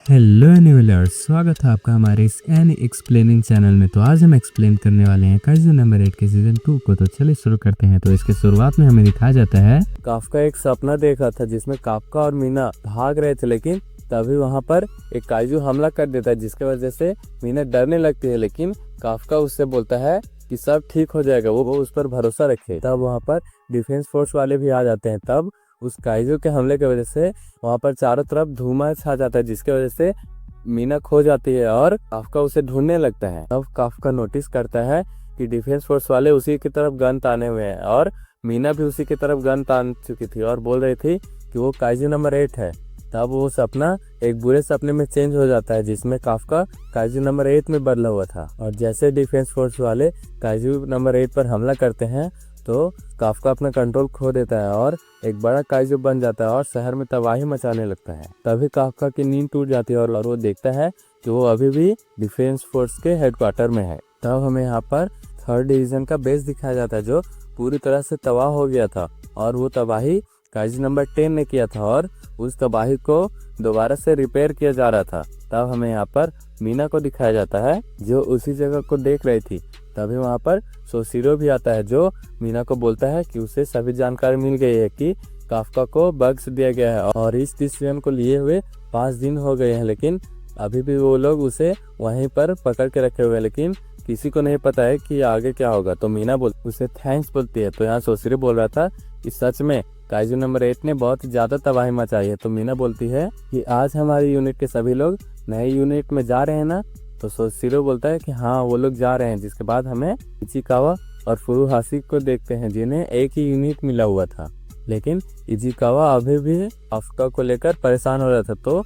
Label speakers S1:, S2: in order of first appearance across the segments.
S1: Hello एनिमलर्स, स्वागत है आपका हमारे इस एनी एक्सप्लेनिंग चैनल में। तो आज हम एक्सप्लेन करने वाले हैं काइजू नंबर 8 के सीजन 2 को। तो चलिए शुरू करते हैं। तो इसके शुरुआत में हमें दिखाया जाता है
S2: काफका एक सपना देखा था जिसमें काफका और मीना भाग रहे थे, लेकिन तभी वहां पर एक काइजू हमला कर देता है जिसके वजह से मीना डरने लगती है। लेकिन काफका उससे बोलता है कि सब ठीक हो जाएगा, वो उस पर भरोसा रखे। तब वहां पर डिफेंस फोर्स वाले भी आ जाते हैं। तब उस काइजू के हमले की वजह से वहां पर चारों तरफ धुआं छा जाता है जिसके वजह से मीना खो जाती है और काफका उसे ढूंढने लगता है। तब काफका नोटिस करता है कि डिफेंस फोर्स वाले उसी की तरफ गन ताने हुए हैं और मीना भी उसी की तरफ गन तान चुकी थी और बोल रही थी कि वो काइजू नंबर 8 है। तब वो सपना एक बुरे सपने में चेंज हो जाता है जिसमें काफका काइजू नंबर 8 में बदला हुआ था। और जैसे डिफेंस फोर्स वाले काइजू नंबर 8 पर हमला करते हैं तो काफका अपना कंट्रोल खो देता है और एक बड़ा काइजू बन जाता है और शहर में तबाही मचाने लगता है। तभी काफका की नींद टूट जाती है और वो देखता है कि वो अभी भी डिफेंस फोर्स के हेडक्वार्टर में है। तब हमें यहाँ पर 3rd डिवीजन का बेस दिखाया जाता है जो पूरी तरह से तबाह हो गया था और वो तबाही काइजू नंबर 10 ने किया था और उस तबाही को दोबारा से रिपेयर किया जा रहा था। तब हमें यहाँ पर मीना को दिखाया जाता है जो उसी जगह को देख रही थी। तभी वहाँ पर सोशिरो भी आता है जो मीना को बोलता है कि उसे सभी जानकारी मिल गई है कि काफका को बग्स दिया गया है और इस डिसीजन को लिए हुए 5 दिन हो गए हैं, लेकिन अभी भी वो लोग उसे वहीं पर पकड़ के रखे हुए हैं, लेकिन किसी को नहीं पता है कि आगे क्या होगा। तो मीना उसे थैंक्स बोलती है। तो यहाँ सोशिरो बोल रहा था कि सच में काइजू नंबर 8 ने बहुत ज्यादा तबाही मचाई है। तो मीना बोलती है कि आज हमारी यूनिट के सभी लोग नए यूनिट में जा रहे हैं ना। तो सोशिरो बोलता है कि हाँ वो लोग जा रहे हैं। जिसके बाद हमें इचिकावा और फुरुहाशी को देखते हैं जिन्हें एक ही यूनिट मिला हुआ था, लेकिन इचिकावा अभी भी काफका को लेकर परेशान हो रहा था। तो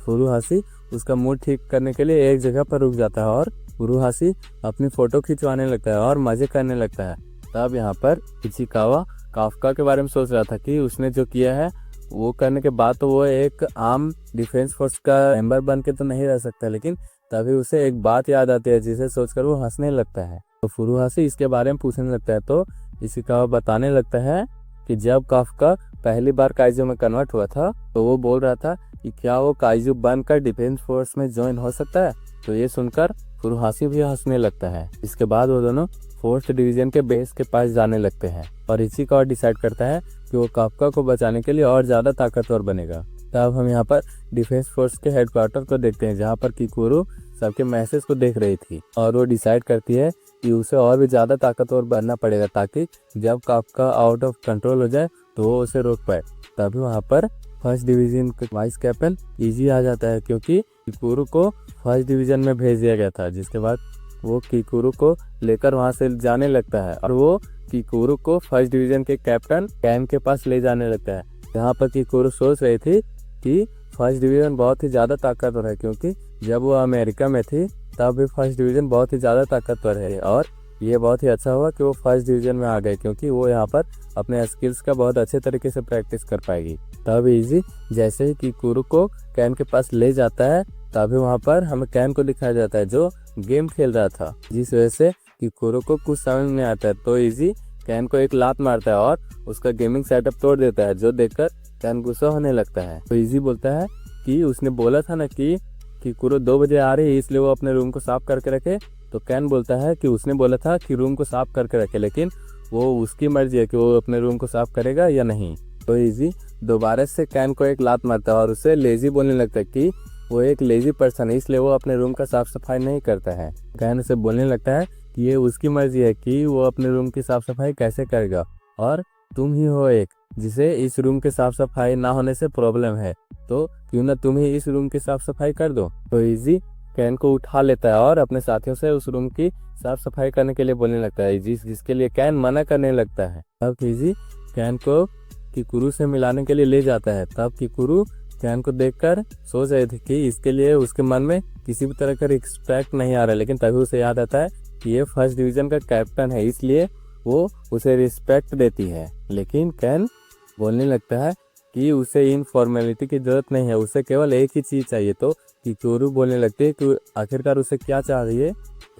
S2: फुरुहाशी उसका मूड ठीक करने के लिए एक जगह पर रुक जाता है और फुरुहाशी अपनी फोटो खिंचवाने लगता है और मजे करने लगता है। तब यहाँ पर इचिकावा काफका के बारे में सोच रहा था कि उसने जो किया है वो करने के बाद तो वो एक आम डिफेंस फोर्स का मेंबर बन के तो नहीं रह सकता, लेकिन तभी उसे एक बात याद आती है जिसे सोचकर वो हंसने लगता है। तो फुरुहाशी इसके बारे में पूछने लगता है। तो इशिकावा बताने लगता है कि जब काफका पहली बार काइजू में कन्वर्ट हुआ था तो वो बोल रहा था कि क्या वो काइजू बनकर डिफेंस फोर्स में ज्वाइन हो सकता है। तो ये सुनकर फुरुहाशी भी हंसने लगता है। इसके बाद वो दोनों 4th डिवीजन के बेस के पास जाने लगते हैं और इशिकावा डिसाइड करता है कि वो काफका को बचाने के लिए और ज्यादा ताकतवर बनेगा। तब हम यहाँ पर डिफेंस फोर्स के हेडक्वार्टर को देखते हैं जहाँ पर किकुरू सबके मैसेज को देख रही थी और वो डिसाइड करती है कि उसे और भी ज्यादा ताकतवर बनना पड़ेगा ताकि जब काफका आउट ऑफ कंट्रोल हो जाए तो वो उसे रोक पाए। तभी वहाँ पर 1st डिवीजन का वाइस कैप्टन इजी आ जाता है क्योंकि किकुरू को 1st डिवीजन में भेज दिया गया था। जिसके बाद वो किकुरू को लेकर वहाँ से जाने लगता है और वो किकुरू को 1st डिवीजन के कैप्टन कैन के पास ले जाने लगता है। यहाँ पर किकुरू सोच रही थी कि 1st डिवीजन बहुत ही ज़्यादा ताकतवर है क्योंकि जब वो अमेरिका में थी तब भी 1st डिवीजन बहुत ही ज़्यादा ताकतवर है और ये बहुत ही अच्छा हुआ कि वो 1st डिवीजन में आ गए क्योंकि वो यहाँ पर अपने स्किल्स का बहुत अच्छे तरीके से प्रैक्टिस कर पाएगी। तब इजी जैसे ही किकुरू को कैन के पास ले जाता है तभी वहाँ पर हमें कैन को दिखाया जाता है जो गेम खेल रहा था, जिस वजह से किकुरू को कुछ समझ नहीं आता है। तो इजी कैन को एक लात मारता है और उसका गेमिंग सेटअप तोड़ देता है जो देखकर कैन गुस्सा होने लगता है। तो इजी बोलता है कि उसने बोला था ना कि किकुरू 2 बजे आ रही है इसलिए वो अपने रूम को साफ करके रखे। तो कैन बोलता है कि उसने बोला था कि रूम को साफ करके रखे, लेकिन वो उसकी मर्जी है कि वो अपने रूम को साफ करेगा या नहीं। तो इजी दोबारा से कैन को एक लात मारता है और उसे लेजी बोलने लगता है कि वो एक लेजी पर्सन है इसलिए वो अपने रूम का साफ सफाई नहीं करता है। कैन उसे बोलने लगता है कि ये उसकी मर्जी है कि वो अपने रूम की साफ सफाई कैसे करेगा और तुम ही हो एक जिसे इस रूम के साफ सफाई ना होने से प्रॉब्लम है, तो क्यों ना तुम ही इस रूम की साफ सफाई कर दो। तो इजी कैन को उठा लेता है और अपने साथियों से उस रूम की साफ सफाई करने के लिए बोलने लगता है जिसके लिए कैन मना करने लगता है। तब इजी कैन को किकुरू से मिलाने के लिए ले जाता है। तब किकुरू कैन को देखकर सोच रहे थे कि इसके लिए उसके मन में किसी भी तरह का रिस्पेक्ट नहीं आ रहा है, लेकिन तभी उसे याद आता है कि ये 1st डिवीजन का कैप्टन है इसलिए वो उसे रिस्पेक्ट देती है। लेकिन कैन बोलने लगता है कि उसे इन फॉर्मेलिटी की जरूरत नहीं है, उसे केवल एक ही चीज चाहिए। तो किकुरू बोलने लगती है कि आखिरकार उसे क्या चाह रही है,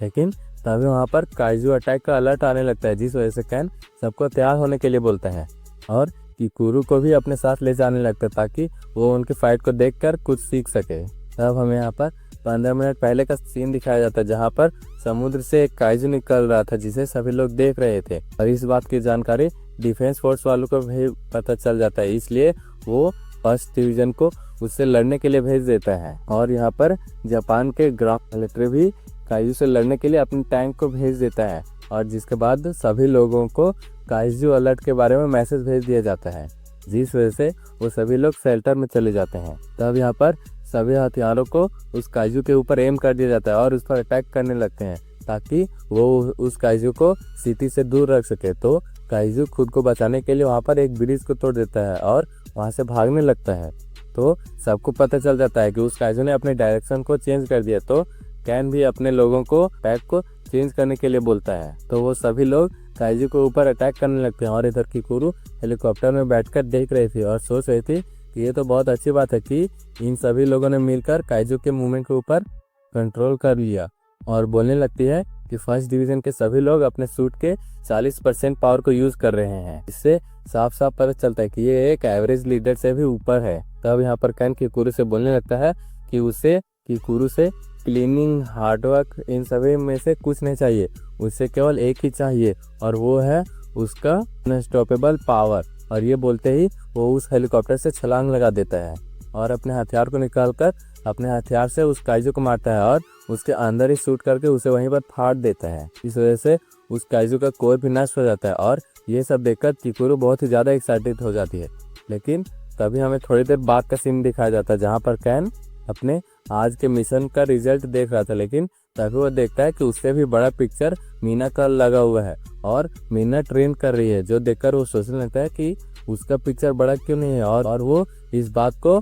S2: लेकिन तभी वहाँ पर काइजू अटैक का अलर्ट आने लगता है जिस वजह से कैन सबको तैयार होने के लिए बोलता है और किकुरू को भी अपने साथ ले जाने लगता है ताकि वो उनके फाइट को देखकर कुछ सीख सके। तब हमें यहाँ पर 15 मिनट पहले का सीन दिखाया जाता है, जहाँ पर समुद्र से एक काइजू निकल रहा था जिसे सभी लोग देख रहे थे। और इस बात की जानकारी डिफेंस फोर्स वालों को भी पता चल जाता है, इसलिए वो फर्स्ट डिवीजन को उससे लड़ने के लिए भेज देता है। और यहाँ पर जापान के ग्राफ मिलिट्री भी काइजू से लड़ने के लिए अपने टैंक को भेज देता है, और जिसके बाद सभी लोगों को काइजू अलर्ट के बारे में मैसेज भेज दिया जाता है, जिस वजह से वो सभी लोग शेल्टर में चले जाते हैं। तब यहाँ पर सभी हथियारों को उस काइजू के ऊपर एम कर दिया जाता है और उस पर अटैक करने लगते हैं, ताकि वो उस काइजू को सिटी से दूर रख सके। तो काइजू खुद को बचाने के लिए वहाँ पर एक ब्रिज को तोड़ देता है और वहाँ से भागने लगता है। तो सबको पता चल जाता है कि उस काइजू ने अपने डायरेक्शन को चेंज कर दिया। तो कैन भी अपने लोगों को पैक को चेंज करने के लिए बोलता है। तो वो सभी लोग काइजू के ऊपर अटैक करने लगते हैं, और इधर किकुरु हेलीकॉप्टर में बैठकर देख रही थी और सोच रही थी कि ये तो बहुत अच्छी बात है कि इन सभी लोगों ने मिलकर काइजू के मूवमेंट के ऊपर कंट्रोल कर लिया। और बोलने लगती है कि फर्स्ट डिवीजन के सभी लोग अपने सूट के 40% पावर को यूज कर रहे हैं। इससे साफ साफ पता चलता है कि ये एक एवरेज लीडर से भी ऊपर है। तब यहाँ पर कैन किकुरु से बोलने लगता है कि उसे किकुरु से क्लीनिंग, हार्डवर्क, इन सभी में से कुछ नहीं चाहिए, उसे केवल एक ही चाहिए, और वो है उसका अनस्टॉपेबल पावर। और ये बोलते ही वो उस हेलीकॉप्टर से छलांग लगा देता है और अपने हथियार को निकालकर अपने हथियार से उस काइजू को मारता है और उसके अंदर ही शूट करके उसे वहीं पर फाड़ देता है। इस वजह से उस काइजू का कोर भी नष्ट हो जाता है, और ये सब देखकर किकुरु बहुत ही ज़्यादा एक्साइटेड हो जाती है। लेकिन तभी हमें थोड़ी देर बाद का सीन दिखाया जाता है, जहाँ पर कैन अपने आज के मिशन का रिजल्ट देख रहा था, लेकिन तभी वो देखता है कि उससे भी बड़ा पिक्चर मीना का लगा हुआ है और मीना ट्रेन कर रही है, जो देखकर वो सोचने लगता है कि उसका पिक्चर बड़ा क्यों नहीं है। और वो इस बात को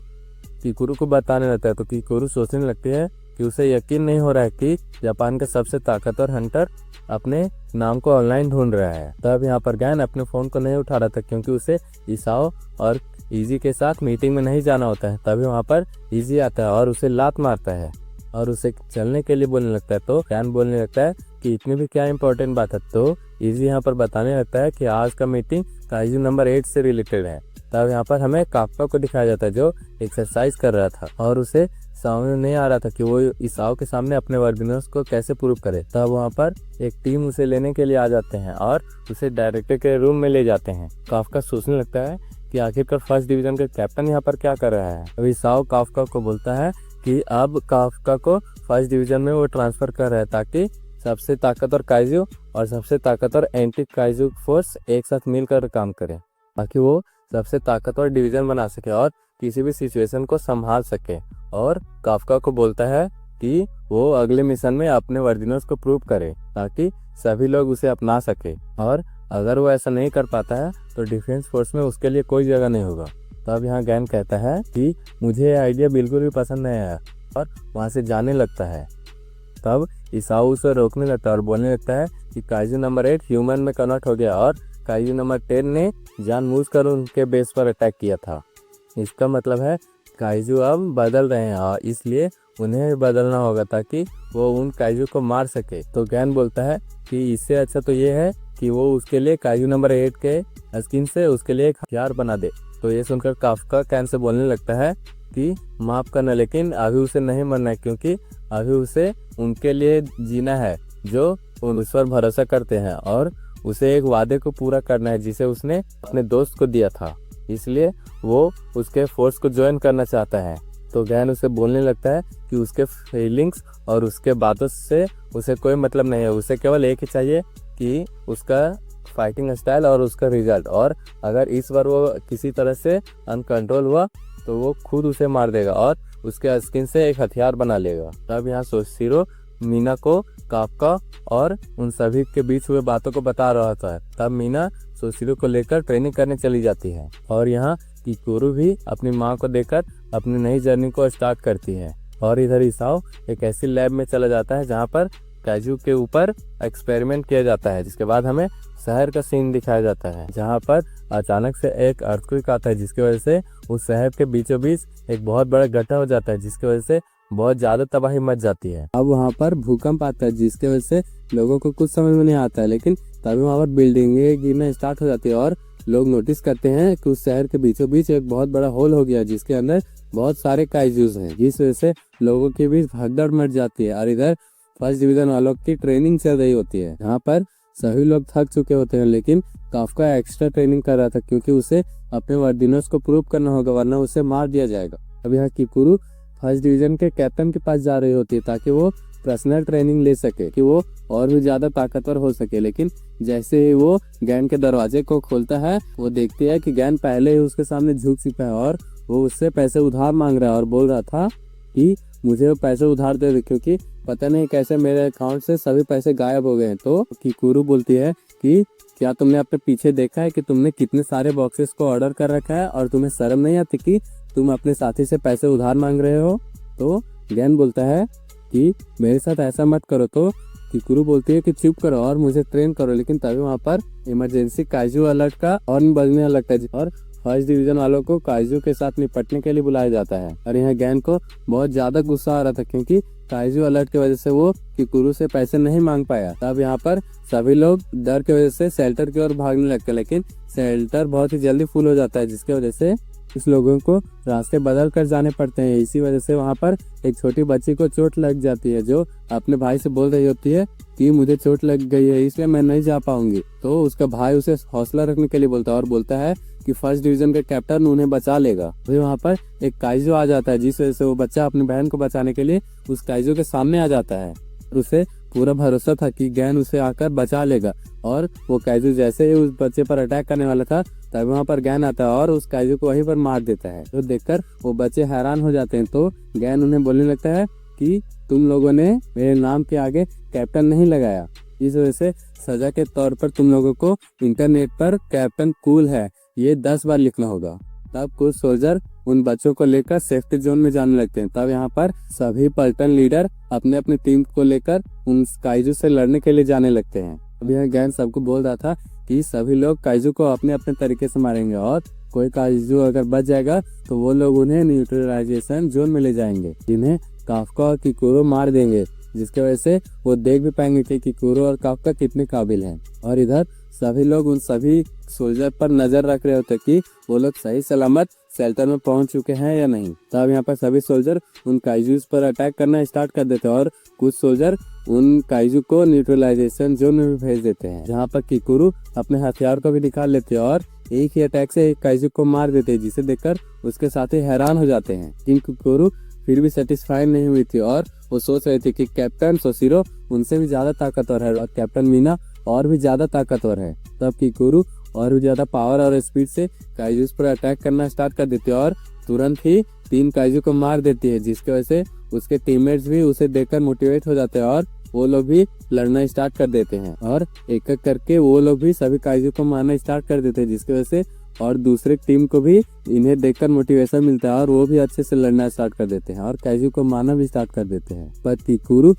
S2: किकुरु को बताने लगता है। तो किकुरु सोचने लगती है कि उसे यकीन नहीं हो रहा है कि जापान का सबसे ताकतवर हंटर अपने नाम को ऑनलाइन ढूंढ रहा है। तब यहाँ पर गैन अपने फ़ोन को नहीं उठा रहा था, क्योंकि उसे इसाओ और इजी के साथ मीटिंग में नहीं जाना होता है। तभी वहाँ पर इजी आता है और उसे लात मारता है और उसे चलने के लिए बोलने लगता है। तो गैन बोलने लगता है कि इतनी भी क्या इंपॉर्टेंट बात है। तो इजी यहाँ पर बताने लगता है कि आज का मीटिंग काइजू नंबर 8 से रिलेटेड है। तब यहाँ पर हमें काफका को दिखाया जाता है, जो एक्सरसाइज कर रहा था और उसे समझ नहीं आ रहा था कि वो इसाओ के सामने अपने वर्दिनर्स को कैसे प्रूव करे। तब वहाँ पर एक टीम उसे लेने के लिए आ जाते हैं और उसे डायरेक्टर के रूम में ले जाते हैं। काफका सोचने लगता है कि आखिरकार फर्स्ट डिवीजन का कैप्टन यहाँ पर क्या कर रहा है। अब इसाओ काफका को बोलता है कि अब काफका को फर्स्ट डिवीजन में वो ट्रांसफर कर रहा है, ताकि सबसे ताकतवर काइजू और सबसे ताकतवर एंटी काइजू फोर्स एक साथ मिलकर काम करे, ताकि वो सबसे ताकतवर डिवीजन बना सके और किसी भी सिचुएशन को संभाल सके। और काफका को बोलता है कि वो अगले मिशन में अपने वर्दिनर्स को प्रूव करे, ताकि सभी लोग उसे अपना सके, और अगर वो ऐसा नहीं कर पाता है तो डिफेंस फोर्स में उसके लिए कोई जगह नहीं होगा। तब यहाँ गैन कहता है कि मुझे ये आइडिया बिल्कुल भी पसंद नहीं आया, और वहाँ से जाने लगता है। तब इसाओ उसे रोकने लगता है और बोलने लगता है कि काइजू नंबर 8 ह्यूमन में कन्वर्ट हो गया और काइजू नंबर 10 ने जानबूझकर उनके बेस पर अटैक किया था। इसका मतलब है काइजू अब बदल रहे हैं और इसलिए उन्हें बदलना होगा, ताकि वो उन काइजू को मार सके। तो गैन बोलता है कि इससे अच्छा तो ये है कि वो उसके लिए काइजू नंबर 8 के स्किन से उसके लिए एक हथियार बना दे। तो ये सुनकर काफका कैन से बोलने लगता है कि माफ करना, लेकिन अभी उसे नहीं मरना है, क्योंकि अभी उसे उनके लिए जीना है जो उस पर भरोसा करते हैं, और उसे एक वादे को पूरा करना है जिसे उसने अपने दोस्त को दिया था, इसलिए वो उसके फोर्स को ज्वाइन करना चाहता है। तो गैन उसे बोलने लगता है कि उसके फीलिंग्स और उसके बातों से उसे कोई मतलब नहीं है, उसे केवल एक ही चाहिए कि उसका फाइटिंग स्टाइल और उसका रिजल्ट, और अगर इस बार वो किसी तरह से अनकंट्रोल हुआ तो वो खुद उसे मार देगा और उसके स्किन से एक हथियार बना लेगा। तब यहाँ सोशिरो मीना को काफका और उन सभी के बीच हुए बातों को बता रहा था। तब मीना सोशिरो को लेकर ट्रेनिंग करने चली जाती है, और यहाँ किकुरु भी अपनी माँ को देखकर अपनी नई जर्नी को स्टार्ट करती है। और इधर इसाओ एक ऐसी लैब में चला जाता है जहाँ पर काइजू के ऊपर एक्सपेरिमेंट किया जाता है। जिसके बाद हमें शहर का सीन दिखाया जाता है, जहाँ पर अचानक से एक अर्थक्वेक आता है, जिसकी वजह से उस शहर के बीचों बीच एक बहुत बड़ा गड्ढा हो जाता है, जिसकी वजह से बहुत ज्यादा तबाही मच जाती है। अब वहाँ पर भूकंप आता है, जिसकी वजह से लोगों को कुछ समझ में नहीं आता है, लेकिन तभी वहाँ पर बिल्डिंगें गिरना स्टार्ट हो जाती है और लोग नोटिस करते हैं कि उस शहर के बीचों बीच एक बहुत बड़ा होल हो गया जिसके अंदर बहुत सारे काइजूस हैं, जिस वजह से लोगों के बीच भगदड़ मच जाती है। और इधर फर्स्ट डिवीजन वालों की ट्रेनिंग चल रही होती है, जहाँ पर सभी लोग थक चुके होते हैं, लेकिन काफका एक्स्ट्रा ट्रेनिंग कर रहा था क्योंकि उसे अपने वर्दिनोस को प्रूव करना होगा, वरना उसे मार दिया जाएगा। अब यहाँ किकुरु फर्स्ट डिवीजन के कैप्टन के पास जा रही होती है ताकि वो पर्सनल ट्रेनिंग ले सके कि वो और भी ज्यादा ताकतवर हो सके। लेकिन जैसे ही वो गैन के दरवाजे को खोलता है, वो देखती है कि गैन पहले ही उसके सामने झुक चुका है और वो उससे पैसे उधार मांग रहा है और बोल रहा था कि मुझे वो पैसे उधार दे दे, क्योंकि पता नहीं कैसे मेरे अकाउंट से सभी पैसे गायब हो गए हैं। तो किकुरु बोलती है कि क्या तुमने अपने पीछे देखा है कि तुमने कितने सारे बॉक्सेस को ऑर्डर कर रखा है और तुम्हें शर्म नहीं आती कि तुम अपने साथी से पैसे उधार मांग रहे हो। तो गैन बोलता है कि मेरे साथ ऐसा मत करो। तो किकुरु बोलती है कि चुप करो और मुझे ट्रेन करो। लेकिन तभी वहाँ पर इमरजेंसी काइजू अलर्ट का हॉर्न बजने लगता है और फर्स्ट डिवीजन वालों को काइजू के साथ निपटने के लिए बुलाया जाता है। और यहाँ गैन को बहुत ज्यादा गुस्सा आ रहा था क्योंकि काइजू अलर्ट की वजह से वो किकुरु से पैसे नहीं मांग पाया। तब यहाँ पर सभी लोग डर की वजह से शेल्टर की ओर भागने लगते हैं, लेकिन शेल्टर बहुत ही जल्दी फुल हो जाता है, जिसकी वजह से इस लोगों को रास्ते बदल कर जाने पड़ते हैं। इसी वजह से वहाँ पर एक छोटी बच्ची को चोट लग जाती है, जो अपने भाई से बोल रही होती है कि मुझे चोट लग गई है इसलिए मैं नहीं जा पाऊंगी। तो उसका भाई उसे हौसला रखने के लिए बोलता है और बोलता है कि फर्स्ट डिवीजन का कैप्टन उन्हें बचा लेगा। फिर वहाँ पर एक काइजू आ जाता है, जिस वजह से वो बच्चा अपनी बहन को बचाने के लिए उस काइजू के सामने आ जाता है। उसे पूरा भरोसा था कि गैन उसे आकर बचा लेगा और वो काइजू जैसे ही उस बच्चे पर अटैक करने वाला था, तब वहाँ पर गैन आता है और उस काइजू को वहीं पर मार देता है। तो देखकर वो बच्चे हैरान हो जाते हैं। तो गैन उन्हें बोलने लगता है कि तुम लोगों ने मेरे नाम के आगे कैप्टन नहीं लगाया, इस वजह से सजा के तौर पर तुम लोगों को इंटरनेट पर कैप्टन कूल है ये 10 बार लिखना होगा। तब कुछ सोल्जर उन बच्चों को लेकर सेफ्टी जोन में जाने लगते हैं। तब यहाँ पर सभी पलटन लीडर अपने अपने टीम को लेकर उन काइजू से लड़ने के लिए जाने लगते हैं। अब यह गैन सबको बोल रहा था कि सभी लोग काइजू को अपने अपने तरीके से मारेंगे और कोई काइजू अगर बच जाएगा तो वो लोग उन्हें न्यूट्रलाइजेशन जोन में ले जाएंगे, जिन्हें काफका और किकुरु मार देंगे, जिसकी वजह से वो देख भी पाएंगे कि किकुरु और काफका कितने काबिल हैं। और इधर सभी लोग उन सभी सोल्जर पर नजर रख रहे होते कि वो लोग सही सलामत शेल्टर में पहुंच चुके हैं या नहीं। तब यहाँ पर सभी सोल्जर उन काइजूस पर अटैक करना स्टार्ट कर देते हैं और कुछ सोल्जर उन काइजू को न्यूट्रलाइजेशन जोन में भी भेज देते हैं, जहाँ पर किकुरु अपने हथियार को भी निकाल लेते हैं और एक ही अटैक से एक काइजू को मार देते हैं, जिसे देखकर उसके साथी हैरान हो जाते हैं। लेकिन किकुरु फिर भी सेटिस्फाई नहीं हुई थी और वो सोच रहे थे कि कैप्टन सोशिरो उनसे भी ज्यादा ताकतवर है और कैप्टन मीना और भी ज्यादा ताकतवर है। तब किकुरु और भी ज्यादा पावर और स्पीड से काइजूस पर अटैक करना स्टार्ट कर देती है और तुरंत ही 3 काइजू को मार देती है, जिसकी वजह से उसके टीममेट्स भी उसे देखकर मोटिवेट हो जाते हैं और वो लोग भी लड़ना स्टार्ट कर देते हैं और एक एक करके वो लोग भी सभी काइजू को मारना स्टार्ट कर देते हैं, जिसकी वजह से और दूसरे टीम को भी इन्हें देखकर मोटिवेशन मिलता है और वो भी अच्छे से लड़ना स्टार्ट कर देते हैं और काइजू को मारना भी स्टार्ट कर देते हैं। पर किकुरु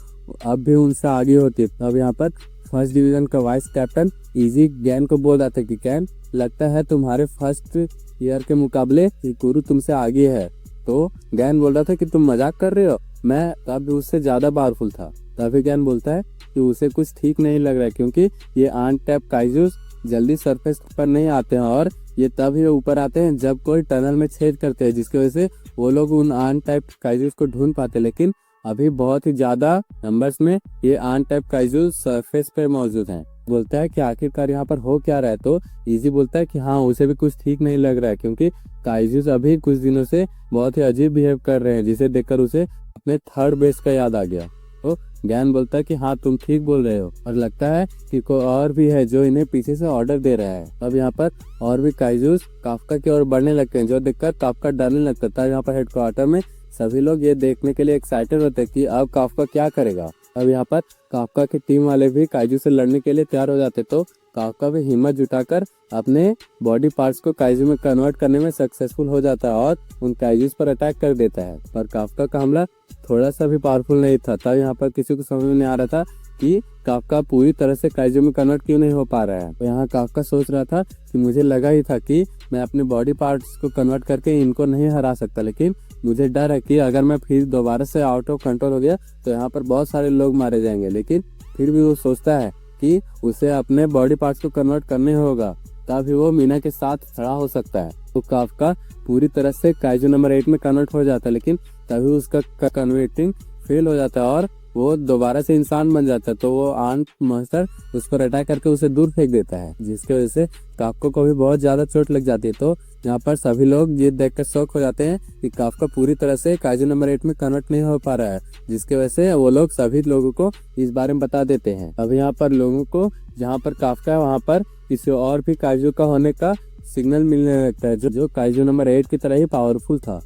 S2: अब भी उनसे आगे होती है। अब यहाँ पर फर्स्ट डिवीजन का वाइस कैप्टन इजी गैन को बोल रहा था कि गैन, लगता है तुम्हारे फर्स्ट ईयर के मुकाबले किकुरु तुमसे आगे है। तो गैन बोल रहा था कि तुम मजाक कर रहे हो, मैं तब उससे ज्यादा पावरफुल था। तभी गैन बोलता है कि उसे कुछ ठीक नहीं लग रहा है क्योंकि ये अनटैप काइजूस जल्दी सरफेस पर नहीं आते हैं और ये तब ही ऊपर आते हैं जब कोई टनल में छेद करते हैं, जिसकी वजह से वो लोग उन अनटैप काइजूस को ढूंढ पाते। लेकिन अभी बहुत ही ज्यादा नंबर्स में ये अनटैप काइजूस सरफेस पे मौजूद हैं। बोलता है कि आखिरकार यहाँ पर हो क्या रहा है। तो इजी बोलता है कि हाँ, उसे भी कुछ ठीक नहीं लग रहा है क्योंकि काइजूस अभी कुछ दिनों से बहुत ही अजीब बिहेव कर रहे हैं, जिसे देखकर उसे अपने थर्ड बेस का याद आ गया। तो ज्ञान बोलता है कि हाँ, तुम ठीक बोल रहे हो और लगता है कि कोई और भी है जो इन्हें पीछे से ऑर्डर दे रहा है। अब यहाँ पर और भी काइजूस काफका की ओर बढ़ने लगते हैं, जो देखकर काफका डरने लगता है। यहाँ पर हेडक्वार्टर में सभी लोग ये देखने के लिए एक्साइटेड होते हैं कि अब काफका क्या करेगा। अब यहाँ पर काफका की टीम वाले भी काइजू से लड़ने के लिए तैयार हो जाते, तो काफका भी हिम्मत जुटाकर अपने बॉडी पार्ट्स को काइजू में कन्वर्ट करने में सक्सेसफुल हो जाता है और उन काइजूस पर अटैक कर देता है। पर काफका का हमला थोड़ा सा भी पावरफुल नहीं था। तब यहाँ पर किसी को समझ में नहीं आ रहा था कि काफका पूरी तरह से काइजू में कन्वर्ट क्यों नहीं हो पा रहा है। तो यहाँ काफका सोच रहा था कि मुझे लगा ही था कि मैं अपने बॉडी पार्ट्स को कन्वर्ट करके इनको नहीं हरा सकता, लेकिन मुझे डर है कि अगर मैं फिर दोबारा से आउट ऑफ कंट्रोल हो गया तो यहाँ पर बहुत सारे लोग मारे जाएंगे। लेकिन फिर भी वो सोचता है कि उसे अपने बॉडी पार्ट्स को कन्वर्ट करने होगा तभी वो मीना के साथ खड़ा हो सकता है। तो काफका पूरी तरह से काइजू नंबर 8 में कन्वर्ट हो जाता है, लेकिन तभी उसका कन्वर्टिंग फेल हो जाता है और वो दोबारा से इंसान बन जाता है। तो वो आंट मॉन्स्टर उस पर अटैक करके उसे दूर फेंक देता है, जिसकी वजह से काफका को भी बहुत ज्यादा चोट लग जाती है। तो यहाँ पर सभी लोग ये देखकर शॉक हो जाते हैं कि काफका पूरी तरह से काइजू नंबर 8 में कन्वर्ट नहीं हो पा रहा है, जिसकी वजह से वो लोग सभी लोगों को इस बारे में बता देते हैं। अब यहाँ पर लोगों को जहाँ पर काफका है वहाँ पर किसी और भी काइजू का होने का सिग्नल मिलने लगता है, जो काइजू नंबर 8 की तरह ही पावरफुल था।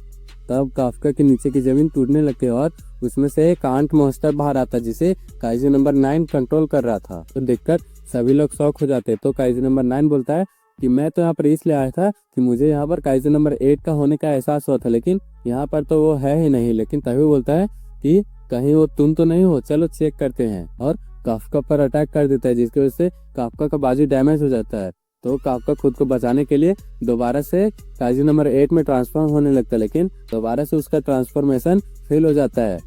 S2: तब काफका के नीचे की जमीन टूटने लगती है और उसमें से एक आंट मॉन्स्टर बाहर आता है, जिसे काइजू नंबर 9 कंट्रोल कर रहा था। तो देखकर सभी लोग शॉक हो जाते हैं। तो काइजू नंबर 9 बोलता है कि मैं तो यहाँ पर इसलिए आया था कि मुझे यहाँ पर काइजू नंबर 8 का होने का एहसास हुआ था, लेकिन यहाँ पर तो वो है ही नहीं। लेकिन तभी बोलता है कि कहीं वो तुम तो नहीं हो, चलो चेक करते हैं, और काफका पर अटैक कर देता है, जिसकी वजह से काफका का बाजू डैमेज हो जाता है। तो काफका खुद को बचाने के लिए दोबारा से काइजू नंबर 8 में ट्रांसफॉर्म होने लगता है, लेकिन दोबारा से उसका ट्रांसफॉर्मेशन फेल हो जाता है।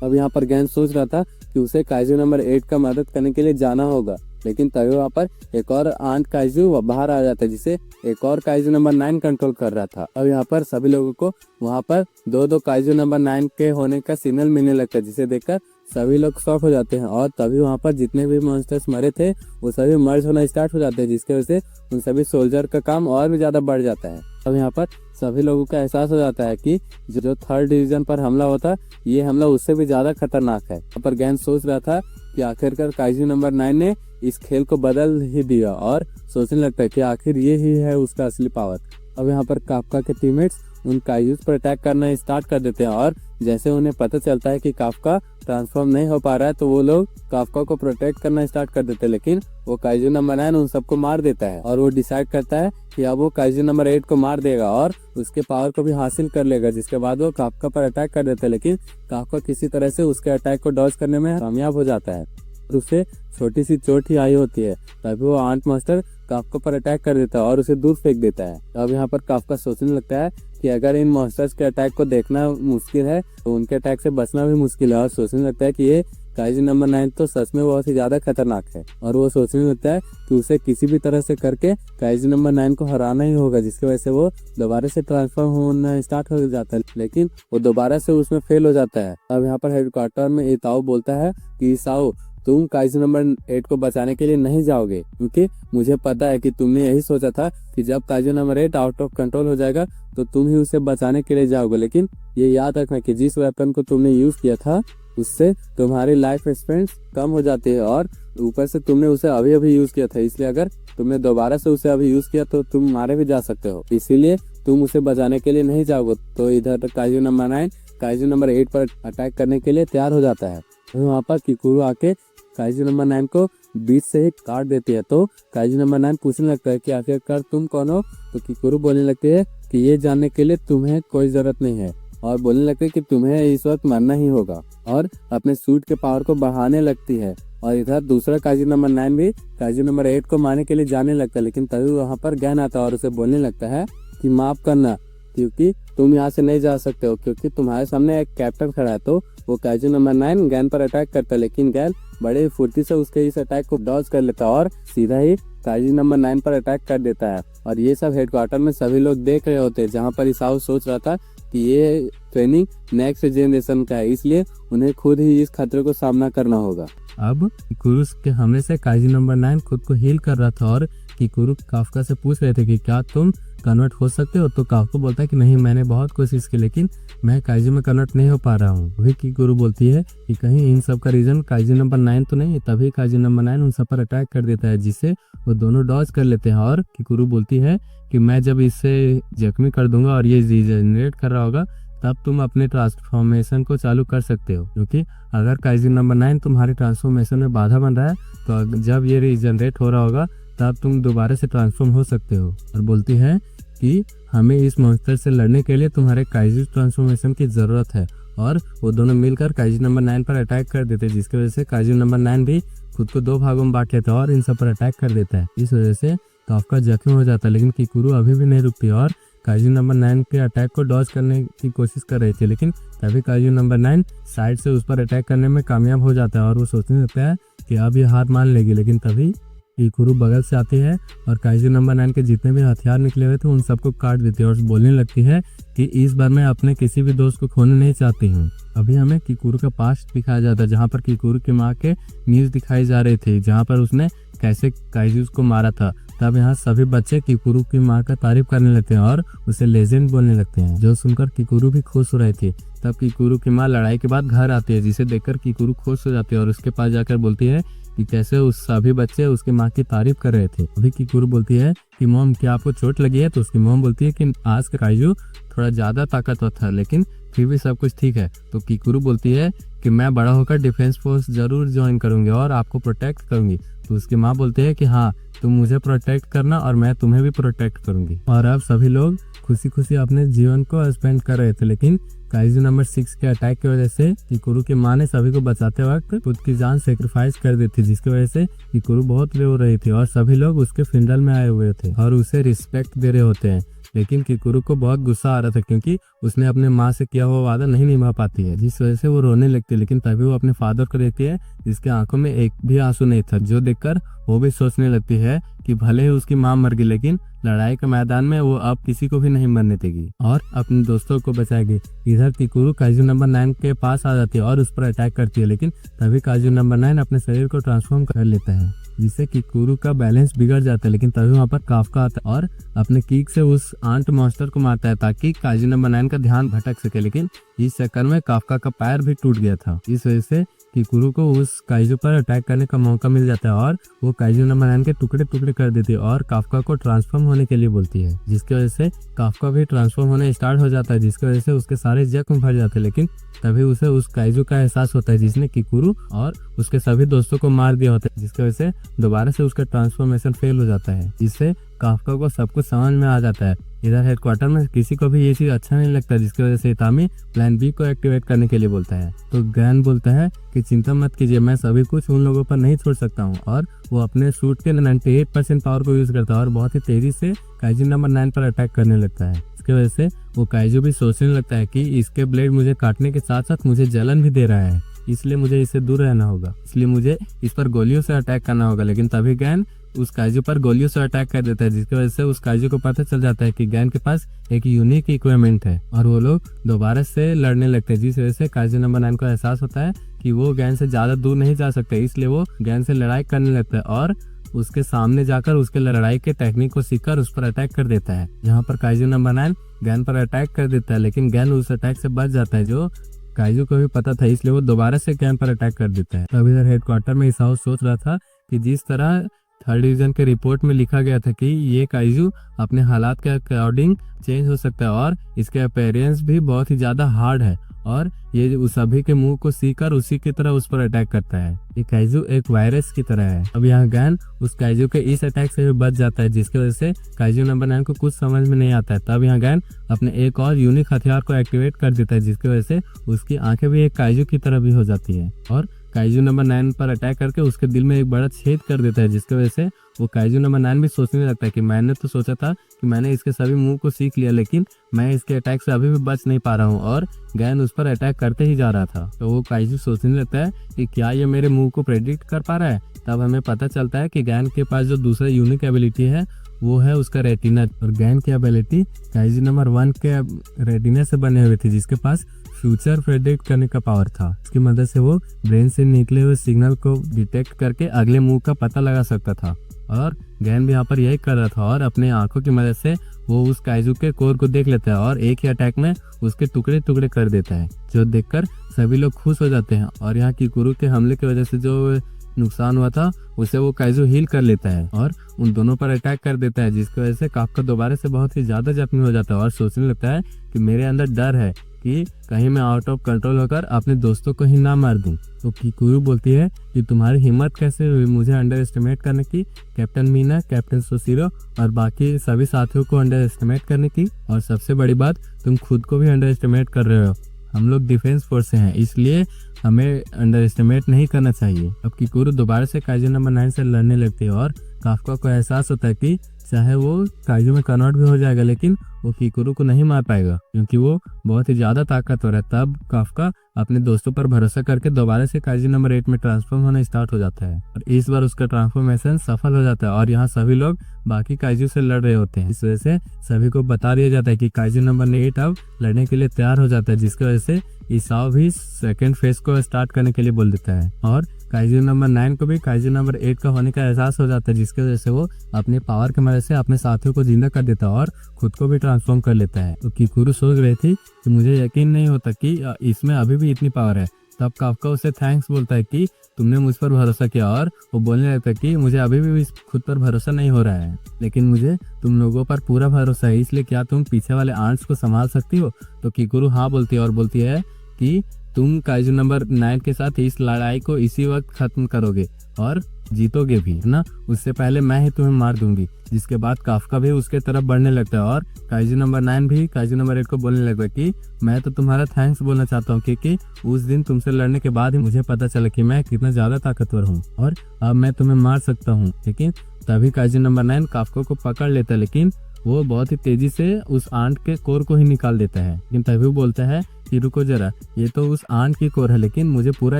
S2: अब यहाँ पर गैन सोच रहा था कि उसे काइजू नंबर 8 का मदद करने के लिए जाना होगा, लेकिन तभी वहाँ पर एक और आंट काइजू बाहर आ जाता है, जिसे एक और काइजू नंबर 9 कंट्रोल कर रहा था। अब यहाँ पर सभी लोगों को वहाँ पर दो काइजू नंबर 9 के होने का सिग्नल मिलने लगता है, जिसे देखकर सभी लोग शॉक हो जाते हैं। और तभी वहाँ पर जितने भी मॉन्स्टर्स मरे थे वो सभी मर्ज होना स्टार्ट हो जाते हैं, जिसकी वजह से उन सभी सोल्जर का काम और भी ज्यादा बढ़ जाता है। अब यहाँ पर सभी लोगों का एहसास हो जाता है कि जो 3rd डिवीजन पर हमला होता ये हमला उससे भी ज्यादा खतरनाक है। यहाँ पर गैन सोच रहा था कि आखिरकार काइजू नंबर 9 ने इस खेल को बदल ही दिया, और सोचने लगता है कि आखिर ये ही है उसका असली पावर। अब यहाँ पर काफका के टीममेट्स उन काइजूस पर अटैक करना स्टार्ट कर देते हैं, और जैसे उन्हें पता चलता है कि काफका ट्रांसफॉर्म नहीं हो पा रहा है तो वो लोग काफका को प्रोटेक्ट करना स्टार्ट कर देते हैं। लेकिन वो काइजू नंबर 9 उन सबको मार देता है, और वो डिसाइड करता है कि अब वो काइजू नंबर 8 को मार देगा और उसके पावर को भी हासिल कर लेगा, जिसके बाद वो काफका पर अटैक कर देता है। लेकिन काफका किसी तरह से उसके अटैक को डॉज करने में कामयाब हो जाता है, उसे छोटी सी चोट ही आई होती है। तभी वो आंट मास्टर काफका पर अटैक कर देता है और उसे दूर फेंक देता है। अब यहाँ पर काफका सोचने लगता है कि अगर इन मॉन्स्टर्स के अटैक को देखना मुश्किल है तो उनके अटैक से बचना भी मुश्किल है, और सोचने लगता है कि ये काइजू नंबर 9 तो सच में बहुत ही ज्यादा खतरनाक है। और वो सोचने लगता है कि उसे किसी भी तरह से करके काइजू नंबर 9 को हराना ही होगा, जिसकी वजह से वो दोबारा से ट्रांसफॉर्म होना स्टार्ट हो जाता है, लेकिन वो दोबारा से उसमें फेल हो जाता है। अब यहाँ पर हेडक्वार्टर में इताओ बोलता है कि इसाओ, तुम काइजू नंबर 8 को बचाने के लिए नहीं जाओगे, क्योंकि मुझे पता है कि तुमने यही सोचा था कि जब kaiju number 8 out of control हो जाएगा तो तुम ही उसे बचाने के लिए जाओगे। लेकिन ये याद रखना कि जिस वेपन को तुमने यूज किया था उससे तुम्हारी लाइफ एक्सपेंस कम हो जाती है, और ऊपर से तुमने उसे अभी अभी यूज किया था, इसलिए अगर तुमने दोबारा से उसे अभी यूज किया तो तुम मारे भी जा सकते हो, इसीलिए तुम उसे बचाने के लिए नहीं जाओगे। तो इधर काइजू नंबर 9 काइजू नंबर 8 पर अटैक करने के लिए तैयार हो जाता है। तो वहाँ पर किकुरु आके काइजू नंबर 9 को बीच से ही काट देती है। तो काइजू नंबर 9 पूछने लगता है कि आखिरकार तुम कौन हो। तो किकुरु बोलने लगती है कि ये जानने के लिए तुम्हें कोई जरूरत नहीं है, और बोलने लगती है कि तुम्हें इस वक्त मरना ही होगा, और अपने सूट के पावर को बढ़ाने लगती है। और इधर दूसरा काइजू नंबर 9 भी काइजू नंबर 8 को मारने के लिए जाने लगता है, लेकिन तभी वहाँ पर गैन आता है और उसे बोलने लगता है कि माफ करना, क्योंकि तुम यहाँ से नहीं जा सकते हो, क्योंकि तुम्हारे सामने एक कैप्टन खड़ा है। तो वो काइजू नंबर 9 गैन पर अटैक करता है, लेकिन गैन बड़े फुर्ती से उसके इस अटैक को डॉज कर लेता है और सीधा ही काइजू नंबर 9 पर अटैक कर देता है। और ये सब हेडक्वार्टर में सभी लोग देख रहे होते हैं, जहाँ पर इसाओ सोच रहा था कि ये ट्रेनिंग नेक्स्ट जनरेशन का है, इसलिए उन्हें खुद ही इस खतरे को सामना करना होगा।
S1: अब किकुरु के हमले से काइजू नंबर 9 खुद को हील कर रहा था, और किकुरु काफका से पूछ रहे थे कि क्या तुम कन्वर्ट हो सकते हो। तो काफका बोलता है कि नहीं, मैंने बहुत कोशिश की लेकिन मैं काइजू में कन्वर्ट नहीं हो पा रहा हूँ। वही किकुरु बोलती है कि कहीं इन सब का रीजन काइजू नंबर 9 तो नहीं है। तभी काइजू नंबर 9 उन सब पर अटैक कर देता है, जिससे वो दोनों डॉज कर लेते हैं। और किकुरु बोलती है कि मैं जब इसे जख्मी कर दूंगा और ये रीजनरेट कर रहा होगा तब तुम अपने ट्रांसफॉर्मेशन को चालू कर सकते हो, क्योंकि अगर काइजू नंबर 9 तुम्हारे ट्रांसफॉर्मेशन में बाधा बन रहा है तो जब ये रीजनरेट हो रहा होगा तब तुम दोबारा से ट्रांसफॉर्म हो सकते हो। और बोलती है कि हमें इस मॉन्स्टर से लड़ने के लिए तुम्हारे काइजू ट्रांसफॉर्मेशन की ज़रूरत है। और वो दोनों मिलकर काइजू नंबर 9 पर अटैक कर देते हैं, जिसकी वजह से काइजू नंबर 9 भी खुद को 2 भागों में बांट लेता है और इन सब पर अटैक कर देता है। इस वजह से काफका जख्मी हो जाता है, लेकिन किकुरु अभी भी नहीं रुकती और काइजू नंबर 9 के अटैक को डॉज करने की कोशिश कर रही थी। लेकिन तभी काइजू नंबर 9 साइड से उस पर अटैक करने में कामयाब हो जाता है और वो सोचने लगता है कि अब ये हार मान लेगी। लेकिन तभी किकुरु बगल से आती है और काइजू नंबर 9 के जितने भी हथियार निकले हुए थे उन सबको काट देती है और बोलने लगती है कि इस बार मैं अपने किसी भी दोस्त को खोने नहीं चाहती हूँ। अभी हमें किकुरु का पास्ट दिखाया जाता है जहाँ पर किकुरु की माँ के न्यूज़ दिखाई जा रही थी जहाँ पर उसने कैसे काइजू को मारा था। तब यहाँ सभी बच्चे किकुरु की माँ का तारीफ करने लगते हैं और उसे लेजेंड बोलने लगते हैं, जो सुनकर किकुरु भी खुश हो रही थी। तब किकुरु की माँ लड़ाई के बाद घर आती है जिसे देखकर किकुरु खुश हो जाती है और उसके पास जाकर बोलती है कि कैसे उस सभी बच्चे उसकी माँ की तारीफ कर रहे थे। अभी किकुरु बोलती है कि मॉम क्या आपको चोट लगी है, तो उसकी मॉम बोलती है कि आज का काइजू थोड़ा ज़्यादा ताकतवर था लेकिन फिर भी सब कुछ ठीक है। तो किकुरु बोलती है कि मैं बड़ा होकर डिफेंस फोर्स जरूर ज्वाइन करूंगी और आपको प्रोटेक्ट करूंगी। तो उसकी माँ बोलती है कि हाँ तुम मुझे प्रोटेक्ट करना और मैं तुम्हें भी प्रोटेक्ट करूंगी। और अब सभी लोग खुशी खुशी अपने जीवन को स्पेंड कर रहे थे, लेकिन काइजू नंबर 6 के अटैक की वजह से किकुरु की माँ ने सभी को बचाते वक्त खुद की जान सेक्रीफाइस कर दी थी, जिसकी वजह से किकुरु बहुत रो रही थी और सभी लोग उसके फ्यूनरल में आए हुए थे और उसे रिस्पेक्ट दे रहे होते हैं। लेकिन किकुरु को बहुत गुस्सा आ रहा था क्योंकि उसने अपने माँ से किया हुआ वादा नहीं निभा पाती है, जिस वजह से वो रोने लगती है। लेकिन तभी वो अपने फादर को देखती है जिसके आंखों में एक भी आंसू नहीं था, जो देखकर वो भी सोचने लगती है कि भले ही उसकी माँ मर गई लेकिन लड़ाई के मैदान में वो अब किसी को भी नहीं मरने देगी और अपने दोस्तों को बचाएगी। इधर किकुरु काइजू नंबर 9 के पास आ जाती है और उस पर अटैक करती है, लेकिन तभी काइजू नंबर 9 अपने शरीर को ट्रांसफॉर्म कर लेता है जिससे किकुरु का बैलेंस बिगड़ जाता है। लेकिन तभी वहाँ पर काफका आता है और अपने किक से उस आंट मॉन्स्टर को मारता है ताकि काइजू नंबर 9 का ध्यान भटक सके, लेकिन इस चक्कर में काफका का पैर भी टूट गया था। इस वजह से किकुरु को उस काइजू पर अटैक करने का मौका मिल जाता है और वो काइजू नंबर 9 के टुकड़े टुकड़े कर देती है और काफका को ट्रांसफॉर्म होने के लिए बोलती है, जिसकी वजह से काफका भी ट्रांसफॉर्म होने स्टार्ट हो जाता है, जिसकी वजह से उसके सारे जख्म भर जाते हैं। लेकिन तभी उसे उस काइजू का एहसास होता है जिसने किकुरु और उसके सभी दोस्तों को मार दिया होता है, जिसकी वजह से दोबारा से उसका ट्रांसफॉर्मेशन फेल हो जाता है, जिससे काफका को सब कुछ समझ में आ जाता है। इधर हेडक्वार्टर में किसी को भी ये चीज अच्छा नहीं लगता, जिसकी वजह से इतामी प्लान बी को एक्टिवेट करने के लिए बोलता है। तो गैन बोलता है कि चिंता मत कीजिए, मैं सभी कुछ उन लोगों पर नहीं छोड़ सकता हूँ और वो अपने सूट के 98% पावर को यूज करता है और बहुत ही तेजी से काइजू नंबर 9 पर अटैक करने लगता है। इसकी वजह से वो काइजू भी सोचने लगता है कि इसके ब्लेड मुझे काटने के साथ साथ मुझे जलन भी दे रहा है, इसलिए मुझे इससे दूर रहना होगा, इसलिए मुझे इस पर गोलियों से अटैक करना होगा। लेकिन तभी गैन उस काइजू पर गोलियों से अटैक कर देता है, जिसकी वजह से उस काइजू को पता चल जाता है कि गैन के पास एक यूनिक इक्विपमेंट है और वो लोग दोबारा से लड़ने लगते हैं, जिस वजह से काइजू नंबर 9 को एहसास होता है कि वो गैन से ज्यादा दूर नहीं जा सकते, इसलिए वो गैन से लड़ाई करने लगता है और उसके सामने जाकर उसके लड़ाई के टेक्निक को सीखकर उस पर अटैक कर देता है। जहाँ पर काइजू नंबर 9 गैन पर अटैक कर देता है, लेकिन गैन उस अटैक से बच जाता है, जो काइजू को भी पता था, इसलिए वो दोबारा से गैन पर अटैक कर देता है। तब इधर हेडक्वार्टर में इसाओ सोच रहा था कि जिस तरह 3rd डिवीजन के रिपोर्ट में लिखा गया था कि ये काइजू अपने हालात के अकॉर्डिंग चेंज हो सकता है और इसके अपीयरेंस भी बहुत ही ज्यादा हार्ड है और ये उस सभी के मुंह को सीकर उसी की तरह उस पर अटैक करता है। ये काइजू एक वायरस की तरह है। अब यहाँ गैन उस काइजू के इस अटैक से भी बच जाता है, जिसकी वजह से काइजू नंबर 9 को कुछ समझ में नहीं आता है। तब यहाँ गैन अपने एक और यूनिक हथियार को एक्टिवेट कर देता है, जिसकी वजह से उसकी आंखें भी एक काइजू की तरह भी हो जाती है और काइजू नंबर 9 पर अटैक करके उसके दिल में एक बड़ा छेद कर देता है, जिसकी वजह से वो काइजू नंबर 9 भी सोचने लगता है कि मैंने तो सोचा था कि मैंने इसके सभी मुंह को सीख लिया, लेकिन मैं इसके अटैक से अभी भी बच नहीं पा रहा हूँ और गैन उस पर अटैक करते ही जा रहा था। तो वो काइजू सोचने लगता है कि क्या ये मेरे मुंह को प्रेडिक्ट कर पा रहा है। तब हमें पता चलता है कि गैन के पास जो दूसरा यूनिक एबिलिटी है वो है उसका रेटिना, और गैन की एबिलिटी काइजू नंबर 1 के रेटिना से बने हुए थे, जिसके पास फ्यूचर प्रेडिक्ट करने का पावर था। इसकी मदद से वो ब्रेन से निकले हुए सिग्नल को डिटेक्ट करके अगले मूव का पता लगा सकता था और गैन भी यहाँ पर यही कर रहा था और अपने आंखों की मदद से वो उस काइजू के कोर को देख लेता है और एक ही अटैक में उसके टुकड़े टुकड़े कर देता है, जो देखकर सभी लोग खुश हो जाते हैं। और यहाँ किकुरु के हमले की वजह से जो नुकसान हुआ था उसे वो काइजू हील कर लेता है और उन दोनों पर अटैक कर देता है, जिसकी वजह से काफका दोबारा से बहुत ही ज्यादा जख्मी हो जाता है और सोचने लगता है कि मेरे अंदर डर है कि कहीं मैं आउट ऑफ कंट्रोल होकर अपने दोस्तों को ही ना मार दूं। तो किकुरु बोलती है कि तुम्हारी हिम्मत कैसे हुई मुझे अंडर एस्टिमेट करने की, कैप्टन मीना, कैप्टन सोशिरो और बाकी सभी साथियों को अंडर एस्टिमेट करने की, और सबसे बड़ी बात तुम खुद को भी अंडर एस्टिमेट कर रहे हो। हम लोग डिफेंस फोर्स से हैं, इसलिए हमें अंडर एस्टिमेट नहीं करना चाहिए। अब किकुरु दोबारा से काइजू नंबर 9 से लड़ने लगती है और काफका को एहसास होता है कि चाहे वो काइजू में कन्वर्ट भी हो जाएगा लेकिन वो किकुरु को नहीं मार पाएगा क्योंकि वो बहुत ही ज्यादा ताकतवर है। तब काफका अपने दोस्तों पर भरोसा करके दोबारा से काइजू नंबर 8 में ट्रांसफॉर्म होना स्टार्ट हो जाता है और इस बार उसका ट्रांसफॉर्मेशन सफल हो जाता है और यहाँ सभी लोग बाकी काइजू से लड़ रहे होते हैं। इस वजह से सभी को बता दिया जाता है कि काइजू नंबर 8 अब लड़ने के लिए तैयार हो जाता है, जिसकी वजह से ईसाओ भी सेकेंड फेज को स्टार्ट करने के लिए बोल देता है और काइजू नंबर 9 को भी काइजू नंबर 8 का होने का एहसास हो जाता है, जिसकी वजह से वो अपने पावर की मदद से अपने साथियों को जिंदा कर देता है और खुद को भी ट्रांसफॉर्म कर लेता है। तो किकुरु सोच रही थी कि मुझे यकीन नहीं होता कि इसमें अभी भी इतनी पावर है। तब काफका उसे थैंक्स बोलता है कि तुमने मुझ पर भरोसा किया और वो बोलने लगता है कि मुझे अभी भी खुद पर भरोसा नहीं हो रहा है, लेकिन मुझे तुम लोगों पर पूरा भरोसा है, इसलिए क्या तुम पीछे वाले आंट्स को संभाल सकती हो? तो किकुरु हाँ बोलती है और बोलती है कि तुम काइजू नंबर 9 के साथ इस लड़ाई को इसी वक्त खत्म करोगे और जीतोगे भी, है ना? उससे पहले मैं ही तुम्हें मार दूंगी। जिसके बाद काफका भी उसके तरफ बढ़ने लगता है और काइजू नंबर 9 भी काइजू नंबर 8 को बोलने लगता है कि मैं तो तुम्हारा थैंक्स बोलना चाहता हूँ, क्योंकि उस दिन तुमसे लड़ने के बाद ही मुझे पता चला कि मैं कितना ज्यादा ताकतवर हूँ और अब मैं तुम्हें मार सकता हूँ। लेकिन तभी काइजू नंबर 9 काफका को पकड़ लेता है, लेकिन वो बहुत ही तेजी से उस आंट के कोर को ही निकाल देता है। लेकिन तभी वो बोलता है कि रुको जरा, ये तो उस आंट की कोर है, लेकिन मुझे पूरा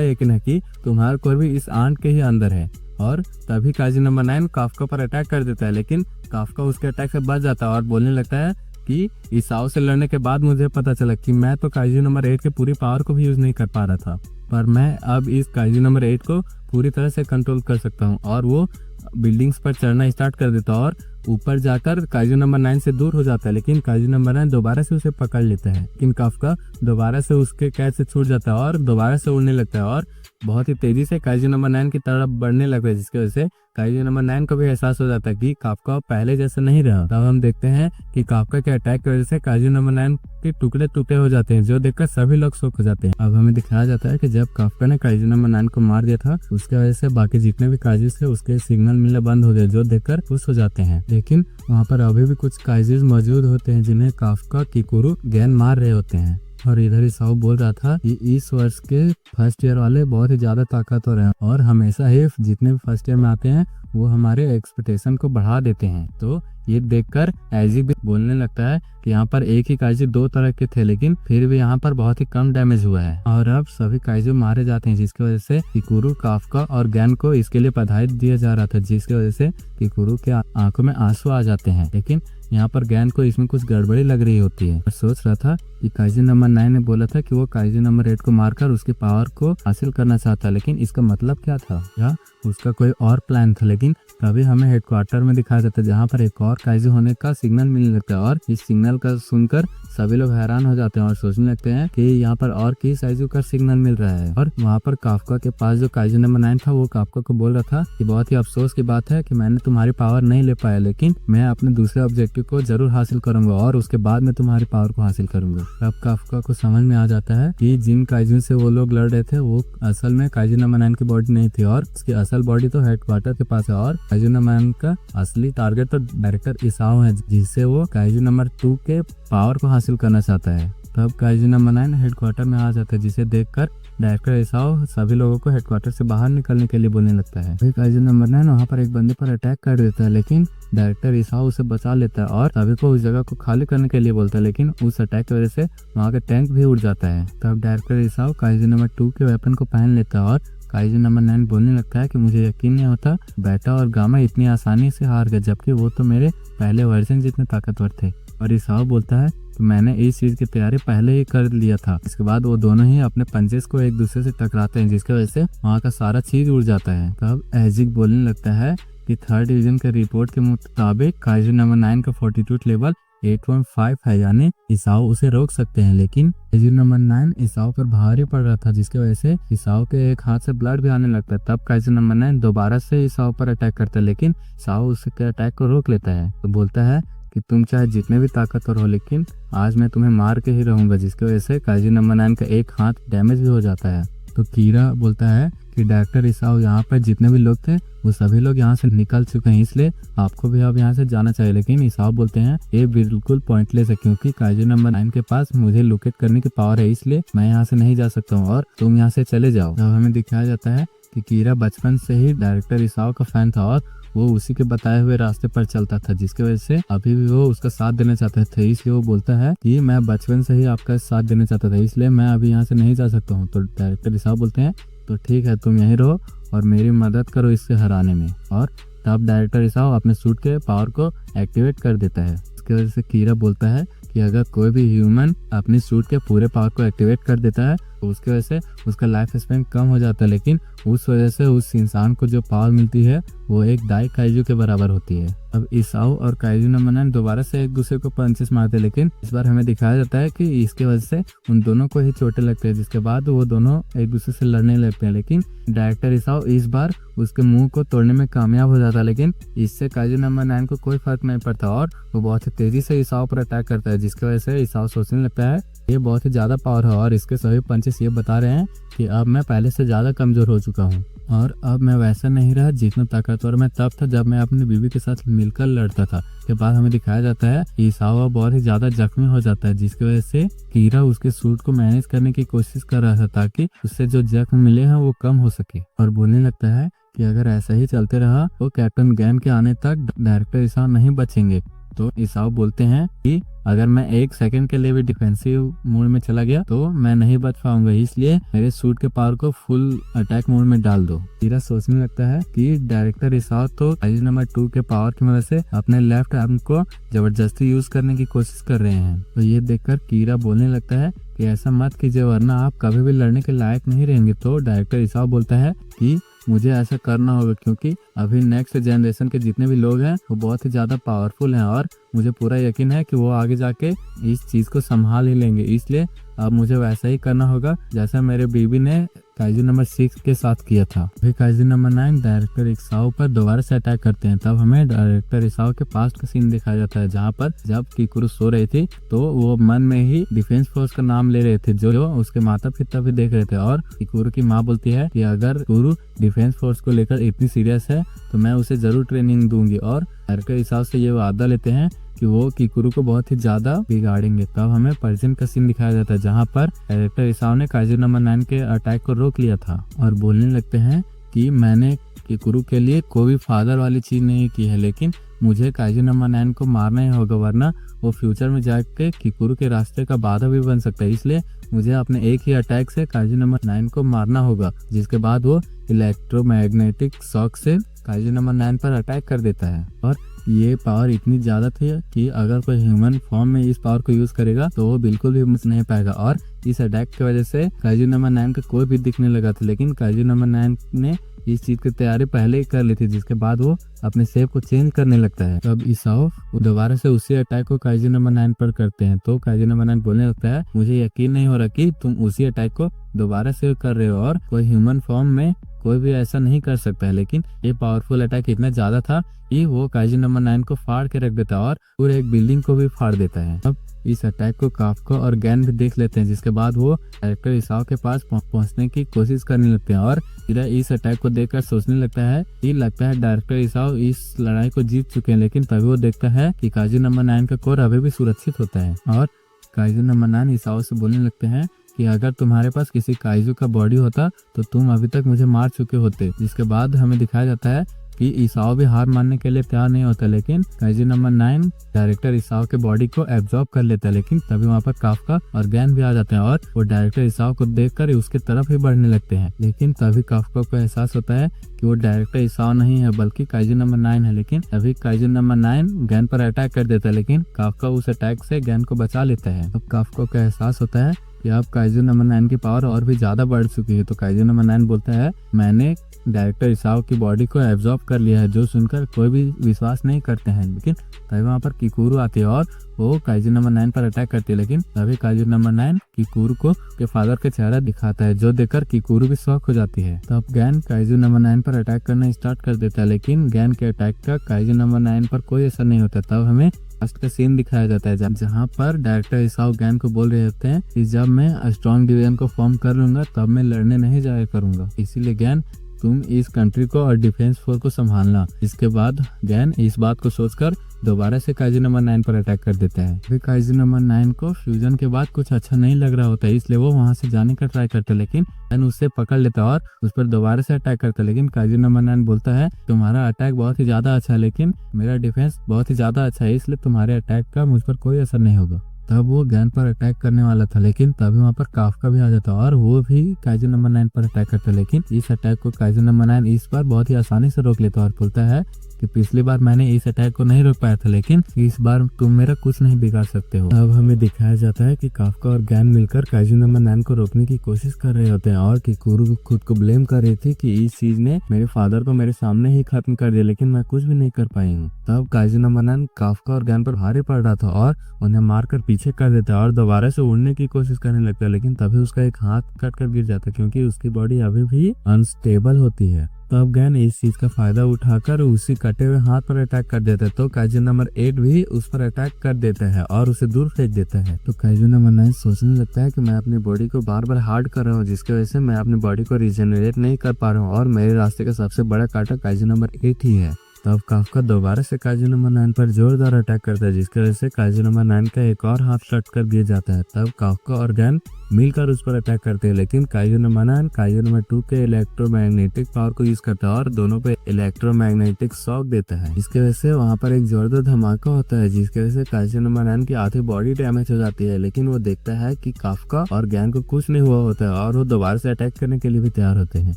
S1: यकीन है कि तुम्हारा कोर भी इस आंट के ही अंदर है। और तभी काइजू नंबर 9 काफका पर अटैक कर देता है, लेकिन काफका उसके अटैक से बच जाता है और बोलने लगता है कि ईसाओ से लड़ने के बाद मुझे पता चला कि मैं तो काइजू नंबर 8 के पूरी पावर को भी यूज नहीं कर पा रहा था, पर मैं अब इस काइजू नंबर 8 को पूरी तरह से कंट्रोल कर सकता हूँ। और वो बिल्डिंग्स पर चढ़ना स्टार्ट कर देता है और ऊपर जाकर काइजू नंबर 9 से दूर हो जाता है, लेकिन काइजू नंबर 9 दोबारा से उसे पकड़ लेता है। लेकिन काफका दोबारा से उसके कैद से छूट जाता है और दोबारा से उड़ने लगता है और बहुत ही तेजी से काइजू नंबर 9 की तरफ बढ़ने लगता है, जिसकी वजह से काइजू नंबर 9 को भी एहसास हो जाता है कि काफका पहले जैसा नहीं रहा। तब हम देखते हैं कि काफका के अटैक की वजह से काइजू नंबर 9 के टुकड़े टुकड़े हो जाते हैं, जो देखकर सभी लोग शॉक हो जाते हैं। अब हमें दिखाया जाता है कि जब काफका ने काइजू नंबर 9 को मार दिया था, उसके वजह से बाकी जितने भी काइजू थे उसके सिग्नल मिलने बंद हो गए, जो देखकर खुश हो जाते हैं। लेकिन वहाँ पर अभी भी कुछ काइजूज मौजूद होते हैं जिन्हें काफका किकुरु गैन मार रहे होते हैं। और इधर ईसाओ बोल रहा था कि इस वर्ष के फर्स्ट ईयर वाले बहुत ही ज्यादा ताकतवर हैं और हमेशा ही जितने भी फर्स्ट ईयर में आते हैं वो हमारे एक्सपेक्टेशन को बढ़ा देते हैं। तो ये देखकर एजी भी बोलने लगता है कि यहाँ पर एक ही काइजू 2 तरह के थे, लेकिन फिर भी यहाँ पर बहुत ही कम डैमेज हुआ है और अब सभी काइजू मारे जाते हैं, जिसकी वजह से किकुरु, काफका और गैन को इसके लिए बधाई दिया जा रहा था, जिसकी वजह से किकुरु के आंखों में आंसू आ जाते हैं। लेकिन यहाँ पर गैन को इसमें कुछ गड़बड़ी लग रही होती है और सोच रहा था कि काइजू नंबर 9 ने बोला था कि वो काइजू नंबर 8 को मारकर उसकी पावर को हासिल करना चाहता, लेकिन इसका मतलब क्या था या उसका कोई और प्लान था। लेकिन तभी हमें हेडक्वार्टर में दिखाया जाता है, जहाँ पर एक और काइजू होने का सिग्नल मिलने लगता है और इस सिग्नल का सुनकर सभी लोग हैरान हो जाते हैं और सोचने लगते हैं कि यहाँ पर और किस काइजू का सिग्नल मिल रहा है। और वहाँ पर काफका के पास जो काइजू नंबर 9 था वो काफका को बोल रहा था कि बहुत ही अफसोस की बात है कि मैंने तुम्हारी पावर नहीं ले पाया, लेकिन मैं अपने दूसरे ऑब्जेक्टिव को जरूर हासिल करूंगा और उसके बाद में तुम्हारी पावर को हासिल करूंगा। तब काफका को समझ में आ जाता है कि जिन काइजू से वो लोग लड़ रहे थे वो असल में काइजू नंबर 9 की बॉडी नहीं थी और उसकी असल बॉडी तो हेडक्वार्टर के पास है और काइजू नंबर 9 का असली टारगेट तो डायरेक्टर ईसाओ है, जिससे वो काइजू नंबर 2 के पावर को हासिल करना चाहता है। तब काइजू नंबर 9 हेडक्वार्टर में आ जाता है, जिसे देखकर डायरेक्टर ईसाओ सभी लोगों को हेडक्वार्टर से बाहर निकलने के लिए बोलने लगता है। फिर काइजू नंबर 9 वहाँ पर एक बंदे पर अटैक कर देता है, लेकिन डायरेक्टर ईसाओ उसे बचा लेता है और सभी को उस जगह को खाली करने के लिए बोलता है, लेकिन उस अटैक की वजह से वहाँ का टैंक भी उड़ जाता है। तब डायरेक्टर ईसाओ काइजू नंबर 2 के वेपन को पहन लेता है और काइजू नंबर 9 बोलने लगता है कि मुझे यकीन नहीं होता बेटा और गामा इतनी आसानी से हार गए, जबकि वो तो मेरे पहले वर्जन जितने ताकतवर थे। और ईसाओ बोलता है तो मैंने इस चीज की तैयारी पहले ही कर लिया था। इसके बाद वो दोनों ही अपने पंचेस को एक दूसरे से टकराते हैं, जिसकी वजह से वहाँ का सारा चीज उड़ जाता है। तब एजिक बोलने लगता है कि 3rd डिवीजन के रिपोर्ट के मुताबिक काइजू नंबर 9 का फोर्टीट्यूड लेवल 8.5 है, यानी ईसाओ उसे रोक सकते हैं। लेकिन काइजू नंबर 9 ईसाओ पर भारी पड़ रहा था, जिसकी वजह से ईसाओ के एक हाथ से ब्लड भी आने लगता है। तब काइजू नंबर 9 दोबारा से ईसाओ पर अटैक करता है, लेकिन ईसाओ उसके अटैक को रोक लेता है। तो बोलता है कि तुम चाहे जितने भी ताकतवर हो, लेकिन आज मैं तुम्हें मार के ही रहूंगा, जिसकी वजह से काइजू नंबर 9 का एक हाथ डैमेज भी हो जाता है। तो कीरा बोलता है कि डायरेक्टर ईसाओ यहाँ पर जितने भी लोग थे वो सभी लोग यहाँ से निकल चुके हैं, इसलिए आपको भी अब यहाँ से जाना चाहिए। लेकिन ईसाओ बोलते हैं ये बिल्कुल पॉइंटलेस है, क्योंकि काइजू नंबर 9 के पास मुझे लोकेट करने की पावर है, इसलिए मैं यहाँ से नहीं जा सकता हूँ और तुम यहाँ से चले जाओ। अब हमें दिखाया जाता है कि कीरा बचपन से ही डायरेक्टर ईसाओ का फैन था और वो उसी के बताए हुए रास्ते पर चलता था, जिसकी वजह से अभी भी वो उसका साथ देना चाहता था। इसलिए वो बोलता है कि मैं बचपन से ही आपका साथ देना चाहता था, इसलिए मैं अभी यहाँ से नहीं जा सकता हूँ। तो डायरेक्टर इसाओ बोलते हैं तो ठीक है, तुम यहीं रहो और मेरी मदद करो इससे हराने में। और तब डायरेक्टर इसाओ अपने सूट के पावर को एक्टिवेट कर देता है। इसकी वजह से कीरा बोलता है कि अगर कोई भी ह्यूमन अपनी सूट के पूरे पावर को एक्टिवेट कर देता है तो उसकी वजह से उसका लाइफ स्पैन कम हो जाता है, लेकिन उस वजह से उस इंसान को जो पावर मिलती है वो एक दाई काइजू के बराबर होती है। अब इसाओ और काइजू नंबर 9 दोबारा से एक दूसरे को पंचेस मारते हैं, लेकिन इस बार हमें दिखाया जाता है कि इसके वजह से उन दोनों को ही चोटें लगती है, जिसके बाद वो दोनों एक दूसरे से लड़ने लगते हैं। लेकिन डायरेक्टर इसाओ इस बार उसके मुंह को तोड़ने में कामयाब हो जाता है, लेकिन इससे काइजू नंबर 9 को कोई फर्क नहीं पड़ता और वो बहुत ही तेजी से इसाओ पर अटैक करता है, जिसकी वजह से इसाओ सोचने लगता है ये बहुत ही ज्यादा पावर है और इसके सभी पंचेस ये बता रहे हैं कि अब मैं पहले से ज्यादा कमजोर हो चुका हूँ और अब मैं वैसा नहीं रहा जितना ताकतवर मैं तब था जब मैं अपनी बीवी के साथ मिलकर लड़ता था। के बाद हमें दिखाया जाता है कि इसाओ बहुत ही ज्यादा जख्मी हो जाता है, जिसकी वजह से कीरा उसके सूट को मैनेज करने की कोशिश कर रहा था ताकि उससे जो जख्म मिले हैं वो कम हो सके, और बोलने लगता है कि अगर ऐसा ही चलते रहा तो कैप्टन गैन के आने तक डायरेक्टर इसाओ नहीं बचेंगे। तो इसाओ बोलते हैं कि अगर मैं 1 सेकंड के लिए भी डिफेंसिव मोड में चला गया तो मैं नहीं बच पाऊंगा, इसलिए मेरे सूट के पावर को फुल अटैक मोड में डाल दो। कीरा सोचने लगता है कि डायरेक्टर इसाओ तो काइजू नंबर 2 के पावर की मदद से अपने लेफ्ट आर्म को जबरदस्ती यूज करने की कोशिश कर रहे हैं। तो ये देखकर कीरा बोलने लगता है कि ऐसा मत कीजिए वरना आप कभी भी लड़ने के लायक नहीं रहेंगे। तो डायरेक्टर इसाओ बोलता है कि मुझे ऐसा करना होगा क्योंकि अभी नेक्स्ट जनरेशन के जितने भी लोग हैं वो बहुत ही ज्यादा पावरफुल हैं और मुझे पूरा यकीन है कि वो आगे जाके इस चीज को संभाल ही लेंगे, इसलिए अब मुझे वैसा ही करना होगा जैसा मेरे बीबी ने काइजू नंबर 6 के साथ किया था। फिर काइजू नंबर 9 डायरेक्टर इसाओ पर दोबारा से अटैक करते हैं। तब हमें डायरेक्टर इसाओ के पास्ट का सीन दिखाया जाता है, जहाँ पर जब किकुरु सो रही थी तो वो मन में ही डिफेंस फोर्स का नाम ले रहे थे, जो उसके माता पिता भी देख रहे थे। और किकुरु की माँ बोलती है कि अगर किकुरु डिफेंस फोर्स को लेकर इतनी सीरियस है तो मैं उसे जरूर ट्रेनिंग दूंगी, और डायरेक्टर इसाओ से ये वादा लेते हैं कि वो किकुरु को बहुत ही ज्यादा बिगाड़ेंगे। तब हमें पर्जिन का सीन दिखाया जाता है, जहाँ पर डायरेक्टर इसाओ ने काइजू नंबर 9 के अटैक को रोक लिया था और बोलने लगते हैं कि मैंने किकुरु के लिए कोई फादर वाली चीज नहीं की है, लेकिन मुझे काइजू नंबर 9 को मारना ही होगा वरना वो फ्यूचर में जाके किकुरु के रास्ते का बाधा भी बन सकता है, इसलिए मुझे अपने एक ही अटैक से काइजू नंबर 9 को मारना होगा, जिसके बाद वो इलेक्ट्रोमैग्नेटिक शॉक से काइजू नंबर 9 पर अटैक कर देता है। और ये पावर इतनी ज्यादा थी कि अगर कोई ह्यूमन फॉर्म में इस पावर को यूज करेगा तो वो बिल्कुल भी बच नहीं पाएगा, और इस अटैक की वजह से काइजू नंबर 9 का कोई भी दिखने लगा था, लेकिन काइजू नंबर 9 ने इस चीज की तैयारी पहले ही कर ली थी, जिसके बाद वो अपने शेप को चेंज करने लगता है। तब इसाओ दोबारा से उसी अटैक को काइजू नंबर 9 पर करते हैं। तो काइजू नंबर 9 बोलने लगता है मुझे यकीन नहीं हो रहा कि तुम उसी अटैक को दोबारा से कर रहे हो, और कोई ह्यूमन फॉर्म में कोई भी ऐसा नहीं कर सकता है। लेकिन ये पावरफुल अटैक इतना ज्यादा था कि वो काइजू नंबर 9 को फाड़ के रख देता है और पूरे एक बिल्डिंग को भी फाड़ देता है। अब इस अटैक को काफका और गैन भी देख लेते हैं, जिसके बाद वो डायरेक्टर इसाओ के पास पहुंचने की कोशिश करने लगते हैं, और फिर इस अटैक को देखकर सोचने लगता है कि लगता है डायरेक्टर इसाओ इस लड़ाई को जीत चुके हैं। लेकिन तभी वो देखता है कि काइजू नंबर 9 का कोर अभी भी सुरक्षित होता है, और काइजू नंबर 9 इसाओ से बोलने लगते हैं कि अगर तुम्हारे पास किसी काइजू का बॉडी होता तो तुम अभी तक मुझे मार चुके होते। जिसके बाद हमें दिखाया जाता है कि इसाओ भी हार मानने के लिए तैयार नहीं होता, लेकिन काइजू नंबर 9 डायरेक्टर इसाओ के बॉडी को एब्जॉर्ब कर लेता है। लेकिन तभी वहाँ पर काफका और गैन भी आ जाते हैं और वो डायरेक्टर इसाओ को देखकर उसके तरफ ही बढ़ने लगते हैं। लेकिन तभी काफका को एहसास होता है कि वो डायरेक्टर इसाओ नहीं है बल्कि काइजू नंबर 9 है। लेकिन तभी काइजू नंबर 9 गैन पर अटैक कर देता है, लेकिन काफका उस अटैक से गैन को बचा लेता है। अब काफका को एहसास होता है कि अब काइजू नंबर 9 की पावर और भी ज्यादा बढ़ चुकी है। तो काइजू नंबर 9 बोलता है मैंने डायरेक्टर इसाओ की बॉडी को एब्जॉर्ब कर लिया है, जो सुनकर कोई भी विश्वास नहीं करते हैं। लेकिन तभी वहाँ पर किकुरु आती है और वो काइजू नंबर 9 पर अटैक करती है, लेकिन तभी काइजू नंबर 9 किकुरु को के फादर का चेहरा दिखाता है, जो देखकर किकुरु भी शॉक हो जाती है। तब गैन काइजू नंबर 9 पर अटैक करना स्टार्ट कर देता है, लेकिन गैन के अटैक का काइजू नंबर 9 पर कोई असर नहीं होता। तब हमें लास्ट का सीन दिखाया जाता है जहाँ पर डायरेक्टर इसाओ गैन को बोल रहे होते हैं कि जब मैं स्ट्रॉन्ग डिवीजन को फॉर्म कर लूंगा तब मैं लड़ने नहीं जाया करूंगा। इसीलिए गैन तुम इस कंट्री को और डिफेंस फोर्स को संभालना। इसके बाद गैन इस बात को सोचकर दोबारा से काइजू नंबर 9 पर अटैक कर देता है। फिर काइजू नंबर 9 को फ्यूजन के बाद कुछ अच्छा नहीं लग रहा होता है, इसलिए वो वहां से जाने का ट्राई करता है, लेकिन गैन उससे पकड़ लेता है और उस पर दोबारा से अटैक करता है। लेकिन काइजू नंबर 9 बोलता है तुम्हारा अटैक बहुत ही ज्यादा अच्छा है, लेकिन मेरा डिफेंस बहुत ही ज्यादा अच्छा है, इसलिए तुम्हारे अटैक का मुझ पर कोई असर नहीं होगा। तब वो गैन पर अटैक करने वाला था, लेकिन तभी वहाँ पर काफ्का भी आ जाता और वो भी काइजू नंबर 9 पर अटैक करता है। लेकिन इस अटैक को काइजू नंबर 9 इस बार बहुत ही आसानी से रोक लेता और बोलता है कि पिछली बार मैंने इस अटैक को नहीं रोक पाया था, लेकिन इस बार तुम मेरा कुछ नहीं बिगाड़ सकते हो। अब हमें दिखाया जाता है कि काफ्का और गैन मिलकर काइजू नंबर 9 को रोकने की कोशिश कर रहे होते हैं और किकुरू खुद को ब्लेम कर रही थी कि इस चीज ने मेरे फादर को मेरे सामने ही खत्म कर दिया, लेकिन मैं कुछ भी नहीं कर पाई हूँ। तब काइजू नंबर 9 काफ्का और गैन पर भारी पड़ रहा था और उन्हें मारकर पीछे कर देता है और दोबारा से उड़ने की कोशिश करने लगता है, लेकिन तभी उसका एक हाथ कट कर गिर जाता है क्योंकि उसकी बॉडी अभी भी अनस्टेबल होती है। तब गैन इस चीज का फायदा उठाकर उसी कटे हुए हाथ पर अटैक कर देता है, तो काइजू नंबर 8 भी उस पर अटैक कर देता है और उसे दूर फेंक देता है। तो काइजू नंबर 9 सोचने लगता है कि मैं अपनी बॉडी को बार बार हार्ड कर रहा हूँ, जिसकी वजह से मैं अपनी बॉडी को रिजेनरेट नहीं कर पा रहा हूँ और मेरे रास्ते का सबसे बड़ा कांटा काइजू नंबर 8 ही है। तब काफ्का दोबारा से काइजू नंबर 9 पर जोरदार अटैक करता है, जिसकी वजह से काइजू नंबर 9 का एक और हाथ कट कर गिर जाता है। तब काफ्का और गैन मिलकर उस पर अटैक करते हैं, लेकिन काइजू नंबर 9 काइजू नंबर 2 के इलेक्ट्रोमैग्नेटिक पावर को यूज करता है और दोनों पे इलेक्ट्रोमैग्नेटिक शॉक देता है। इसके वजह से वहाँ पर एक जोरदार धमाका होता है, जिसकी वजह से काइजू नंबर 9 की आधी बॉडी डैमेज हो जाती है, लेकिन वो देखता है कि काफ्का और गैन को कुछ नहीं हुआ होता है और वो दोबारा से अटैक करने के लिए भी तैयार होते हैं।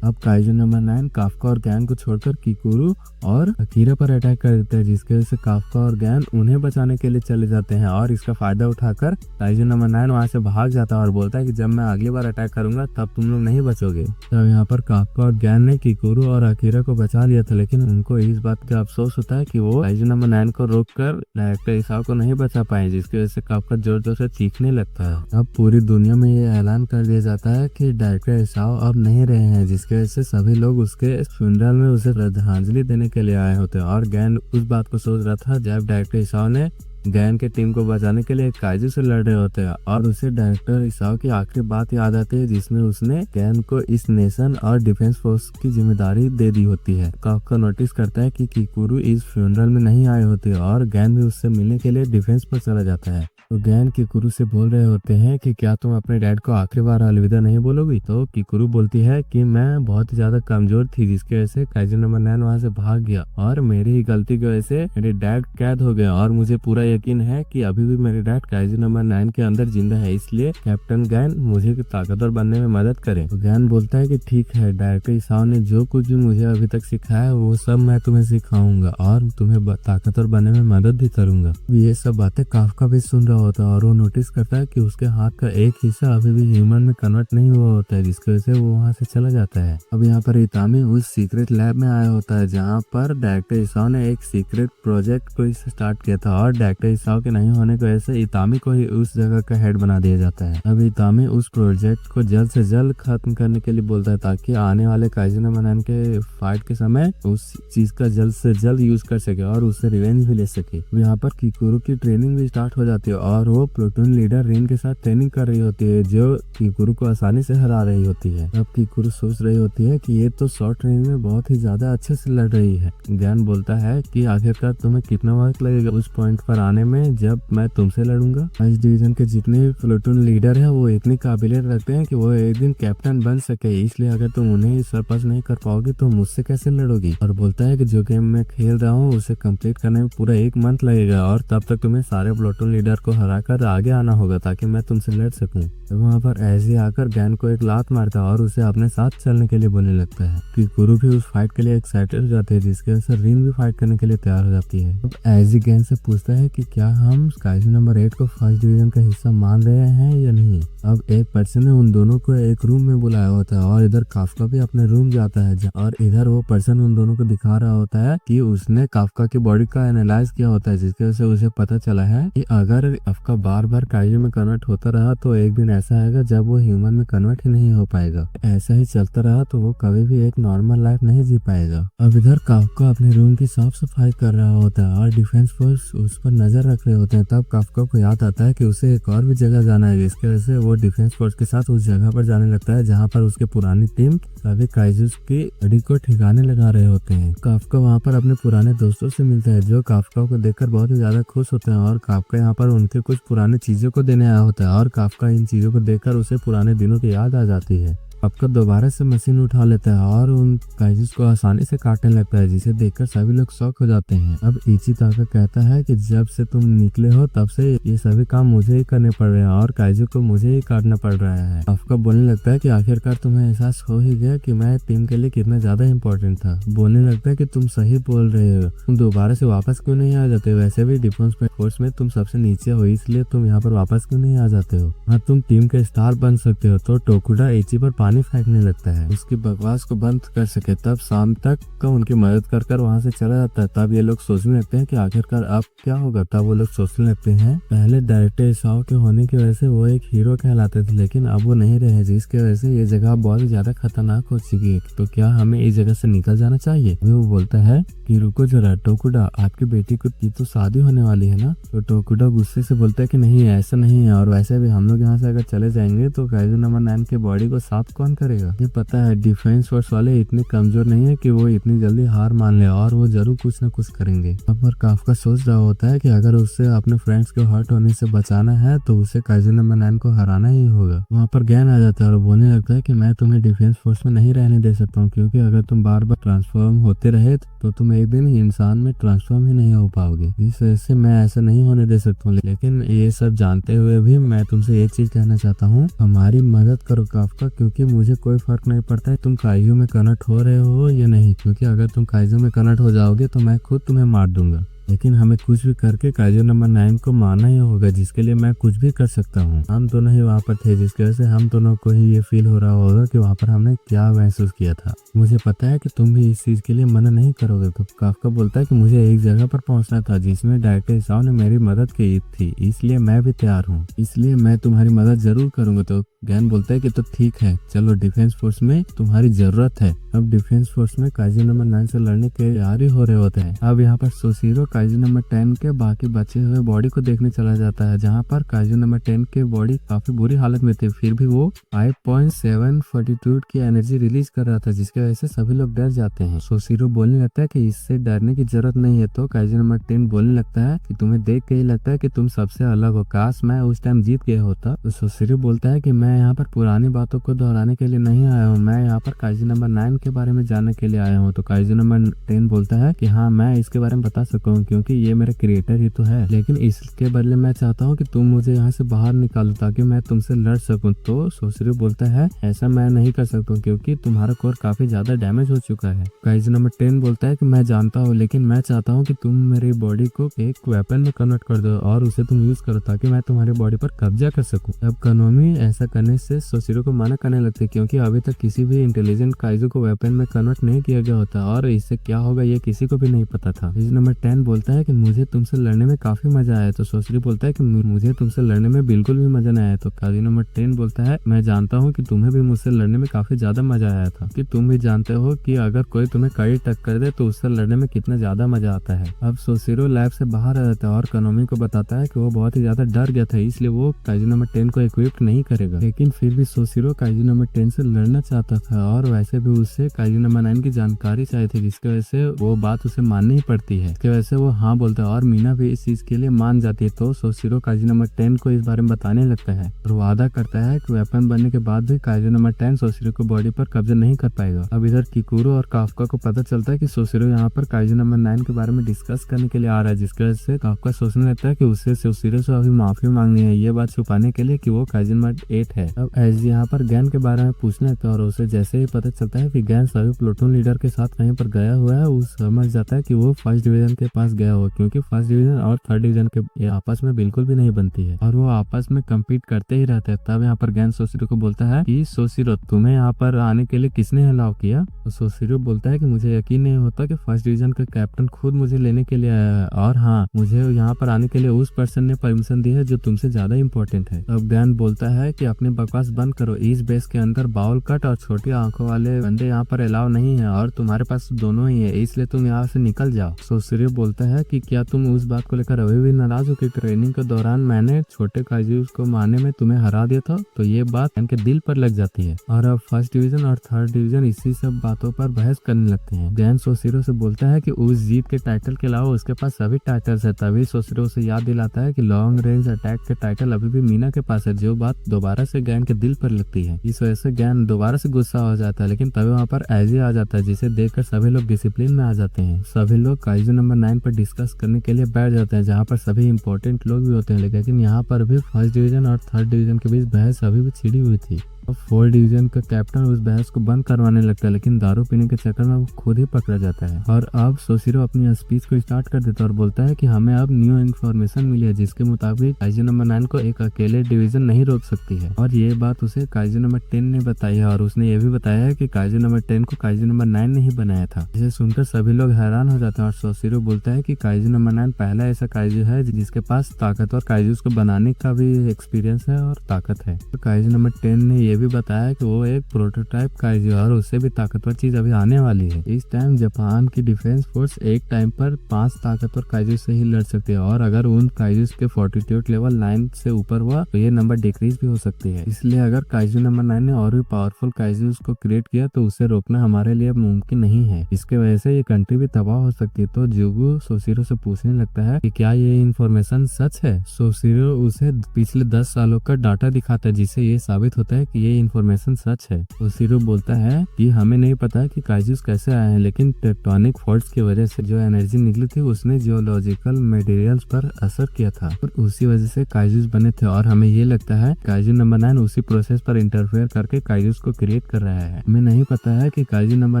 S1: अब काइजू नंबर 9 काफ्का और गैन को छोड़कर किकुरू और अकीरा पर अटैक कर देता है, जिसकी वजह से काफ्का और गैन उन्हें बचाने के लिए चले जाते हैं और इसका फायदा उठाकर काइजू नंबर 9 वहाँ से भाग जाता है और बोलता है कि जब मैं अगली बार अटैक करूंगा तब तुम लोग नहीं बचोगे। तब यहाँ पर काफ्का और गैन ने किकुरू और अकीरा को बचा लिया था, लेकिन उनको इस बात का अफसोस होता है कि वो काइजू नंबर 9 को रोककर डायरेक्टर इसाओ को नहीं बचा पाए, जिसकी वजह से काफ्का जोर जोर से चीखने लगता है। अब पूरी दुनिया में ये ऐलान कर दिया जाता है कि डायरेक्टर इसाओ अब नहीं रहे हैं, जिसकी वजह से सभी लोग उसके फ्यूनरल में उसे श्रद्धांजलि देने के लिए आए होते हैं और गैन उस बात को सोच रहा था जब डायरेक्टर इसाओ ने गैन के टीम को बचाने के लिए काइजू से लड़ रहे होते हैं और उसे डायरेक्टर इसाओ की आखिरी बात याद आती है, जिसमें उसने गैन को इस नेशन और डिफेंस फोर्स की जिम्मेदारी दे दी होती है। काफ्का नोटिस करता है कि किकुरू इस फ्यूनरल में नहीं आए होते और गैन भी उससे मिलने के लिए डिफेंस पर चला जाता है। तो गैन किकुरू से बोल रहे होते हैं कि क्या तुम अपने डैड को आखिरी बार अलविदा नहीं बोलोगी। तो किकुरू बोलती है कि मैं बहुत ही ज्यादा कमजोर थी, जिसकी वजह से काइजू नंबर 9 वहाँ से भाग गया और मेरी ही गलती की वजह से मेरे डैड कैद हो गए और मुझे पूरा यकीन है कि अभी भी मेरे डैड काइजू नंबर 9 के अंदर जिंदा है, इसलिए कैप्टन गैन मुझे ताकतवर बनने में मदद करे। तो गैन बोलता है कि ठीक है, डायरेक्टर इसाओ ने जो कुछ भी मुझे अभी तक सिखाया वो सब मैं तुम्हें सिखाऊंगा और तुम्हें ताकतवर बनने में मदद भी करूंगा। ये सब बातें काफ्का भी सुन रहा होता है और वो नोटिस करता है कि उसके हाथ का एक हिस्सा अभी भी ह्यूमन में कन्वर्ट नहीं हुआ होता है, जिसकी वजह से वो वहाँ से चला जाता है। अब यहाँ पर इतामी उस सीक्रेट लैब में आया होता है, जहाँ पर डायरेक्टर इसाओ ने एक सीक्रेट प्रोजेक्ट को स्टार्ट किया था और डायरेक्टर इसाओ के नहीं होने की वजह से इतामी को ही उस जगह का हेड बना दिया जाता है। अब इतामी उस प्रोजेक्ट को जल्द से जल्द खत्म करने के लिए बोलता है, ताकि आने वाले काइजू नंबर 9 के फाइट के समय उस चीज का जल्द से जल्द यूज कर सके और उससे रिवेंज भी ले सके। यहाँ पर किकुरू की ट्रेनिंग भी स्टार्ट हो जाती है और वो प्लूटून लीडर रिन के साथ ट्रेनिंग कर रही होती है, जो किकुरू को आसानी से हरा रही होती है। अब किकुरू सोच रही होती है कि ये तो शॉर्ट रेंज में बहुत ही ज्यादा अच्छे से लड़ रही है। ज्ञान बोलता है कि आखिरकार तुम्हें कितना वक्त लगेगा उस पॉइंट पर आने में जब मैं तुमसे लड़ूंगा। इस डिवीजन के जितने भी प्लूटून लीडर है वो इतनी काबिलियत रखते हैं कि वो एक दिन कैप्टन बन सके, इसलिए अगर तुम उन्हें सरपास नहीं कर पाओगे तो मुझसे कैसे लड़ोगी। और बोलता है कि जो गेम मैं खेल रहा हूँ उसे कंप्लीट करने में पूरा 1 मंथ लगेगा और तब तक तुम्हें सारे प्लूटून लीडर को हराकर आगे आना होगा ताकि मैं तुमसे लड़ सकूं। तो वहाँ पर ऐसे आकर गैन को एक लात मारता है और उसे अपने साथ चलने के लिए बोलने लगता है। किकुरू भी उस फाइट के लिए एक्साइटेड हो जाते हैं, जिसकी वजह से रिन भी फाइट करने के लिए तैयार हो जाती है। अब ऐसी गैन से पूछता है कि क्या हम काइजू नंबर 8 को फर्स्ट डिवीजन का हिस्सा मान रहे हैं या नहीं। अब एक पर्सन ने उन दोनों को एक रूम में बुलाया होता है और इधर काफ्का भी अपने रूम जाता है और इधर वो पर्सन उन दोनों को दिखा रहा होता है कि उसने काफ्का की बॉडी का एनालाइज किया होता है, जिसकी वजह से उसे पता चला है कि अगर आपका बार बार काइजू में कन्वर्ट होता रहा तो एक दिन ऐसा आएगा जब वो ह्यूमन में कन्वर्ट ही नहीं हो पाएगा। ऐसा ही चलता रहा तो वो कभी भी एक नॉर्मल लाइफ नहीं जी पाएगा। अब इधर काफ्का अपने रूम की साफ सफाई कर रहा होता है और डिफेंस फोर्स उस पर नजर रख रहे होते हैं। तब काफ्का को याद आता है कि उसे एक और भी जगह जाना है, जिसकी वजह से वो डिफेंस फोर्स के साथ उस जगह पर जाने लगता है जहाँ पर उसकी पुरानी टीम सभी काइजूस की अड़ी को ठिकाने लगा रहे होते हैं। काफ्का वहाँ पर अपने पुराने दोस्तों से मिलता है जो काफ्का को देखकर बहुत ही ज्यादा खुश होते हैं और काफ्का यहाँ पर उनके कुछ पुराने चीजों को देने आया होता है और काफ्का इन चीजों को देखकर उसे पुराने दिनों की याद आ जाती है। काफ्का दोबारा से मशीन उठा लेता है और उन काइजूस को आसानी से काटने लगता है, जिसे देखकर सभी लोग शॉक हो जाते हैं। अब इचिताका कहता है कि जब से तुम निकले हो तब से ये सभी काम मुझे ही करने पड़ रहे हैं और काइजू को मुझे ही काटना पड़ रहा है। काफ्का बोलने लगता है कि आखिरकार तुम्हें एहसास हो ही गया कि मैं टीम के लिए कितना ज्यादा इम्पोर्टेंट था। बोलने लगता है कि तुम सही बोल रहे हो, तुम दोबारा से वापस क्यों नहीं आ जाते? वैसे भी डिफेंस फोर्स में तुम सबसे नीचे हो, इसलिए तुम यहाँ पर वापस क्यों नहीं आ जाते हो? हाँ, तुम टीम के स्टार बन सकते हो। तो टोकुडा इची पर पानी फेंकने लगता है उसकी बकवास को बंद कर सके। तब शाम तक का उनकी मदद कर कर वहाँ से चला जाता है। तब ये लोग सोचने लगते हैं कि आखिरकार अब क्या होगा। तब वो लोग सोचने लगते हैं पहले डायरेक्टर इसाओ के होने की वजह से वो एक हीरो कहलाते थे, लेकिन अब वो नहीं रहे, जिसकी वजह से ये जगह बहुत ज्यादा खतरनाक हो चुकी है। तो क्या हमें इस जगह से निकल जाना चाहिए? वो बोलता है कि रुको जरा टोकुडा, आपकी बेटी की तो शादी होने वाली है ना? तो टोकुडा गुस्से से बोलता है कि नहीं, ऐसा नहीं है, और वैसे भी हम लोग यहाँ से अगर चले जाएंगे तो काइजू नंबर 9 के बॉडी को साफ कौन करेगा? ये पता है डिफेंस फोर्स वाले इतने कमजोर नहीं है कि वो इतनी जल्दी हार मान ले, और वो जरूर कुछ न कुछ करेंगे। अब पर काफ्का सोच रहा होता है कि अगर उससे अपने फ्रेंड्स को हर्ट होने से बचाना है तो उसे काइजू नंबर 9 को हराना ही होगा। वहाँ पर ज्ञान आ जाता है और बोलने लगता है कि मैं तुम्हें डिफेंस फोर्स में नहीं रहने दे सकता हूँ, क्योंकि अगर तुम बार बार ट्रांसफॉर्म होते रहे तो तुम एक दिन इंसान में ट्रांसफॉर्म ही नहीं हो पाओगे। इस वजह से मैं ऐसा नहीं होने दे सकता हूँ। लेकिन ये सब जानते हुए भी मैं तुमसे एक चीज कहना चाहता हूँ, हमारी मदद करो काफ्का, क्योंकि मुझे कोई फर्क नहीं पड़ता है तुम काइजू में कन्वर्ट हो रहे हो या नहीं, क्योंकि अगर तुम काइजू में कन्वर्ट हो जाओगे तो मैं खुद तुम्हें मार दूंगा। लेकिन हमें कुछ भी करके काइजू नंबर 9 को मारना ही होगा, जिसके लिए मैं कुछ भी कर सकता हूँ। हम दोनों ही वहाँ पर थे, जिसकी वजह से हम दोनों को ही ये फील हो रहा होगा कि वहाँ पर हमने क्या महसूस किया था। मुझे पता है कि तुम भी इस चीज के लिए मना नहीं करोगे। तो काफ्का बोलता है कि मुझे एक जगह पर पहुंचना था जिसमें डायरेक्टर इसाओ ने मेरी मदद की थी, इसलिए मैं भी तैयार हूँ, इसलिए मैं तुम्हारी मदद जरूर करूंगा। तो ज्ञान बोलता है कि तो ठीक है, चलो डिफेंस फोर्स में तुम्हारी जरूरत है। अब डिफेंस फोर्स में काइजू नंबर 9 से लड़ने के तैयारी हो रहे होते हैं। अब यहाँ पर सोशिरो काइजू नंबर 10 के बाकी बचे हुए बॉडी को देखने चला जाता है, जहाँ पर काइजू नंबर 10 के बॉडी काफी बुरी हालत में थे, फिर भी वो 5.7 फॉर्टिट्यूड की एनर्जी रिलीज कर रहा था, जिसकी वजह से सभी लोग डर जाते हैं। सोशिरो बोलने लगता है कि इससे डरने की जरूरत नहीं है। तो काइजू नंबर 10 बोलने लगता है कि तुम्हें देख के ही लगता है कि तुम सबसे अलग हो, काश मैं उस टाइम जीत गया होता। तो सोशिरो बोलता है कि मैं यहाँ पर पुरानी बातों को दोहराने के लिए नहीं आया हूँ, मैं यहाँ पर काइजू नंबर 9 के बारे में जानने के लिए आया हूँ। तो काइजू नंबर 10 बोलता है कि हाँ, मैं इसके बारे में बता सकता हूँ, क्योंकि ये मेरा क्रिएटर ही तो है, लेकिन इसके बदले मैं चाहता हूँ कि तुम मुझे यहाँ से बाहर निकालो ताकि मैं तुमसे लड़ सकूं। तो सोशिरो बोलता है ऐसा मैं नहीं कर सकता हूँ, क्योंकि तुम्हारा कोर काफी ज्यादा डैमेज हो चुका है। काइजू नंबर 10 बोलता है कि मैं जानता हूँ, लेकिन मैं चाहता हूँ कि तुम मेरी बॉडी को एक वेपन में कन्वर्ट कर दो और उसे तुम यूज करो ताकि मैं तुम्हारी बॉडी पर कब्जा कर सकूं। अब कानोमी ऐसा करने से सोशिरो को मना करने लगते, क्योंकि अभी तक किसी भी इंटेलिजेंट काइजू को वेपन में कन्वर्ट नहीं किया गया होता और इससे क्या होगा ये किसी को भी नहीं पता था। काइजू नंबर 10 बोलता है कि मुझे तुमसे लड़ने में काफी मजा आया। तो सोशिरो बोलता है कि मुझे तुमसे लड़ने में बिल्कुल भी मजा नहीं आया। तो काइजू नंबर 10 बोलता है मैं जानता हूँ कि तुम्हें भी मुझसे लड़ने में काफी ज्यादा मजा आया था, कि तुम भी जानते हो कि अगर कोई तुम्हें कड़ी टक्कर दे तो उससे लड़ने में कितना ज्यादा मजा आता है। अब सोशिरो लैब से बाहर आ जाता है और कानोमी को बताता है कि वो बहुत ही ज्यादा डर गया था, इसलिए वो काइजू नंबर 10 को इक्विप नहीं करेगा। लेकिन फिर भी सोशिरो काइजू नंबर 10 से लड़ना चाहता था और वैसे भी उससे काइजू नंबर 9 की जानकारी चाहिए थी, जिसकी वजह से वो बात उसे माननी ही पड़ती है। इसकी वजह से वो हाँ बोलता है और मीना भी इस चीज के लिए मान जाती है। तो सोशिरो काइजू नंबर 10 को इस बारे में बताने लगता है और वादा करता है कि वेपन बनने के बाद भी काइजू नंबर 10 सोशिरो को बॉडी पर कब्जा नहीं कर पाएगा। अब इधर किकुरो और काफ्का को पता चलता है कि सोशिरो यहाँ पर काइजू नंबर 9 के बारे में डिस्कस करने के लिए आ रहा है, जिसकी वजह से काफ्का सोचने लगता है कि उससे सोशिरो से अभी माफी मांगनी है, ये बात छुपाने के लिए कि वो काइजू नंबर 8 है। अब एज यहाँ पर गैन के बारे में पूछने लगता है और उसे जैसे ही पता चलता है कि गैन सभी प्लूटून लीडर के साथ कहीं पर गया हुआ है, वो समझ जाता है कि वो फर्स्ट डिवीजन के पास गया हुआ, क्योंकि फर्स्ट डिवीजन और थर्ड डिवीजन के ये आपस में बिल्कुल भी नहीं बनती है और वो आपस में कम्पीट करते ही रहते हैं। तब यहाँ पर गैन सोशिरो को बोलता है कि सोशिरो, तुम्हें यहाँ पर आने के लिए किसने अलाउ किया? तो सोशिरो बोलता है कि मुझे यकीन नहीं होता कि फर्स्ट डिवीजन का कैप्टन खुद मुझे लेने के लिए आया है, और हाँ, मुझे यहाँ पर आने के लिए उस पर्सन ने परमिशन दी है जो तुमसे ज्यादा इम्पोर्टेंट है। अब गैन बोलता है कि अपनी बकवास बंद करो, इस बेस के अंदर बाउल कट और छोटी आंखों वाले बंदे यहाँ पर अलाउ नहीं है और तुम्हारे पास दोनों ही है, इसलिए तुम यहाँ से निकल जाओ। सोशिरो बोलता है कि क्या तुम उस बात को लेकर अभी भी नाराज हो कि ट्रेनिंग के दौरान मैंने छोटे काइजू को मारने में तुम्हें हरा दिया था? तो ये बात इनके दिल पर लग जाती है और अब फर्स्ट डिवीजन और थर्ड डिवीजन इसी सब बातों पर बहस करने लगते हैं। गैन सोशिरो से बोलता है कि उस जीत के टाइटल के अलावा उसके पास सभी टाइटल्स है। तभी सोशिरो उसे याद दिलाता है कि लॉन्ग रेंज अटैक के टाइटल अभी भी मीना के पास है, जो बात दोबारा से गैन के दिल पर लगती है। इस वजह से गैन दोबारा से गुस्सा हो जाता है, लेकिन तभी वहाँ पर एजी आ जाता है, जिसे देखकर सभी लोग डिसिप्लिन में आ जाते हैं। सभी लोग काइजू नंबर 9 पर डिस्कस करने के लिए बैठ जाते हैं, जहाँ पर सभी इंपॉर्टेंट लोग भी होते हैं, लेकिन यहाँ पर भी फर्स्ट डिवीजन और थर्ड डिवीजन के बीच बहस अभी भी छिड़ी हुई थी। अब फोर्थ डिवीजन का कैप्टन उस बहस को बंद करवाने लगता है, लेकिन दारू पीने के चक्कर में वो खुद ही पकड़ा जाता है। और अब सोशिरो अपनी स्पीच को स्टार्ट कर देता है और बोलता है कि हमें अब न्यू इन्फॉर्मेशन मिली है, जिसके मुताबिक काइजू नंबर 9 को एक अकेले डिवीजन नहीं रोक सकती है। और ये बात उसे काइजू नंबर 10 ने बताई है और उसने ये भी बताया है कि काइजू नंबर 10 को काइजू नंबर 9 ने ही बनाया था। इसे सुनकर सभी लोग हैरान हो जाते हैं और सोशिरो बोलता है कि काइजू नंबर 9 पहला ऐसा काइजू है जिसके पास ताकतवर काइजूस को बनाने का भी एक्सपीरियंस है और ताकत है। तो काइजू नंबर 10 ने ये भी बताया कि वो एक प्रोटोटाइप काइजू है और उससे भी ताकतवर चीज अभी आने वाली है। इस टाइम जापान की डिफेंस फोर्स एक टाइम पर 5 ताकतवर काइजू से ही लड़ सकती है और अगर उन काइजूस के फोर्टिट्यूड लेवल 9 से ऊपर हुआ तो ये नंबर डिक्रीज भी हो सकती है। इसलिए अगर काइजू नंबर 9 ने और भी पावरफुल काइजूस को क्रिएट किया तो उसे रोकना हमारे लिए मुमकिन नहीं है। इसके वजह से ये कंट्री भी तबाह हो सकती है। तो जुगु सोशिरो से पूछने लगता है कि क्या ये इन्फॉर्मेशन सच है? सोशिरो उसे पिछले 10 सालों का डाटा दिखाता है, जिससे ये साबित होता है कि ये इन्फॉर्मेशन सच है। सोशिरो बोलता है कि हमें नहीं पता कि काइजूस कैसे आए हैं, लेकिन टेक्टोनिक फॉल्ट्स की वजह से जो एनर्जी निकली थी उसने जियोलॉजिकल मटेरियल्स पर असर किया था और उसी वजह से काइजूस बने थे। और हमें ये लगता है काइजू नंबर 9 उसी प्रोसेस पर इंटरफेयर करके काइजूस को क्रिएट कर रहा है। हमें नहीं पता है कि काइजू नंबर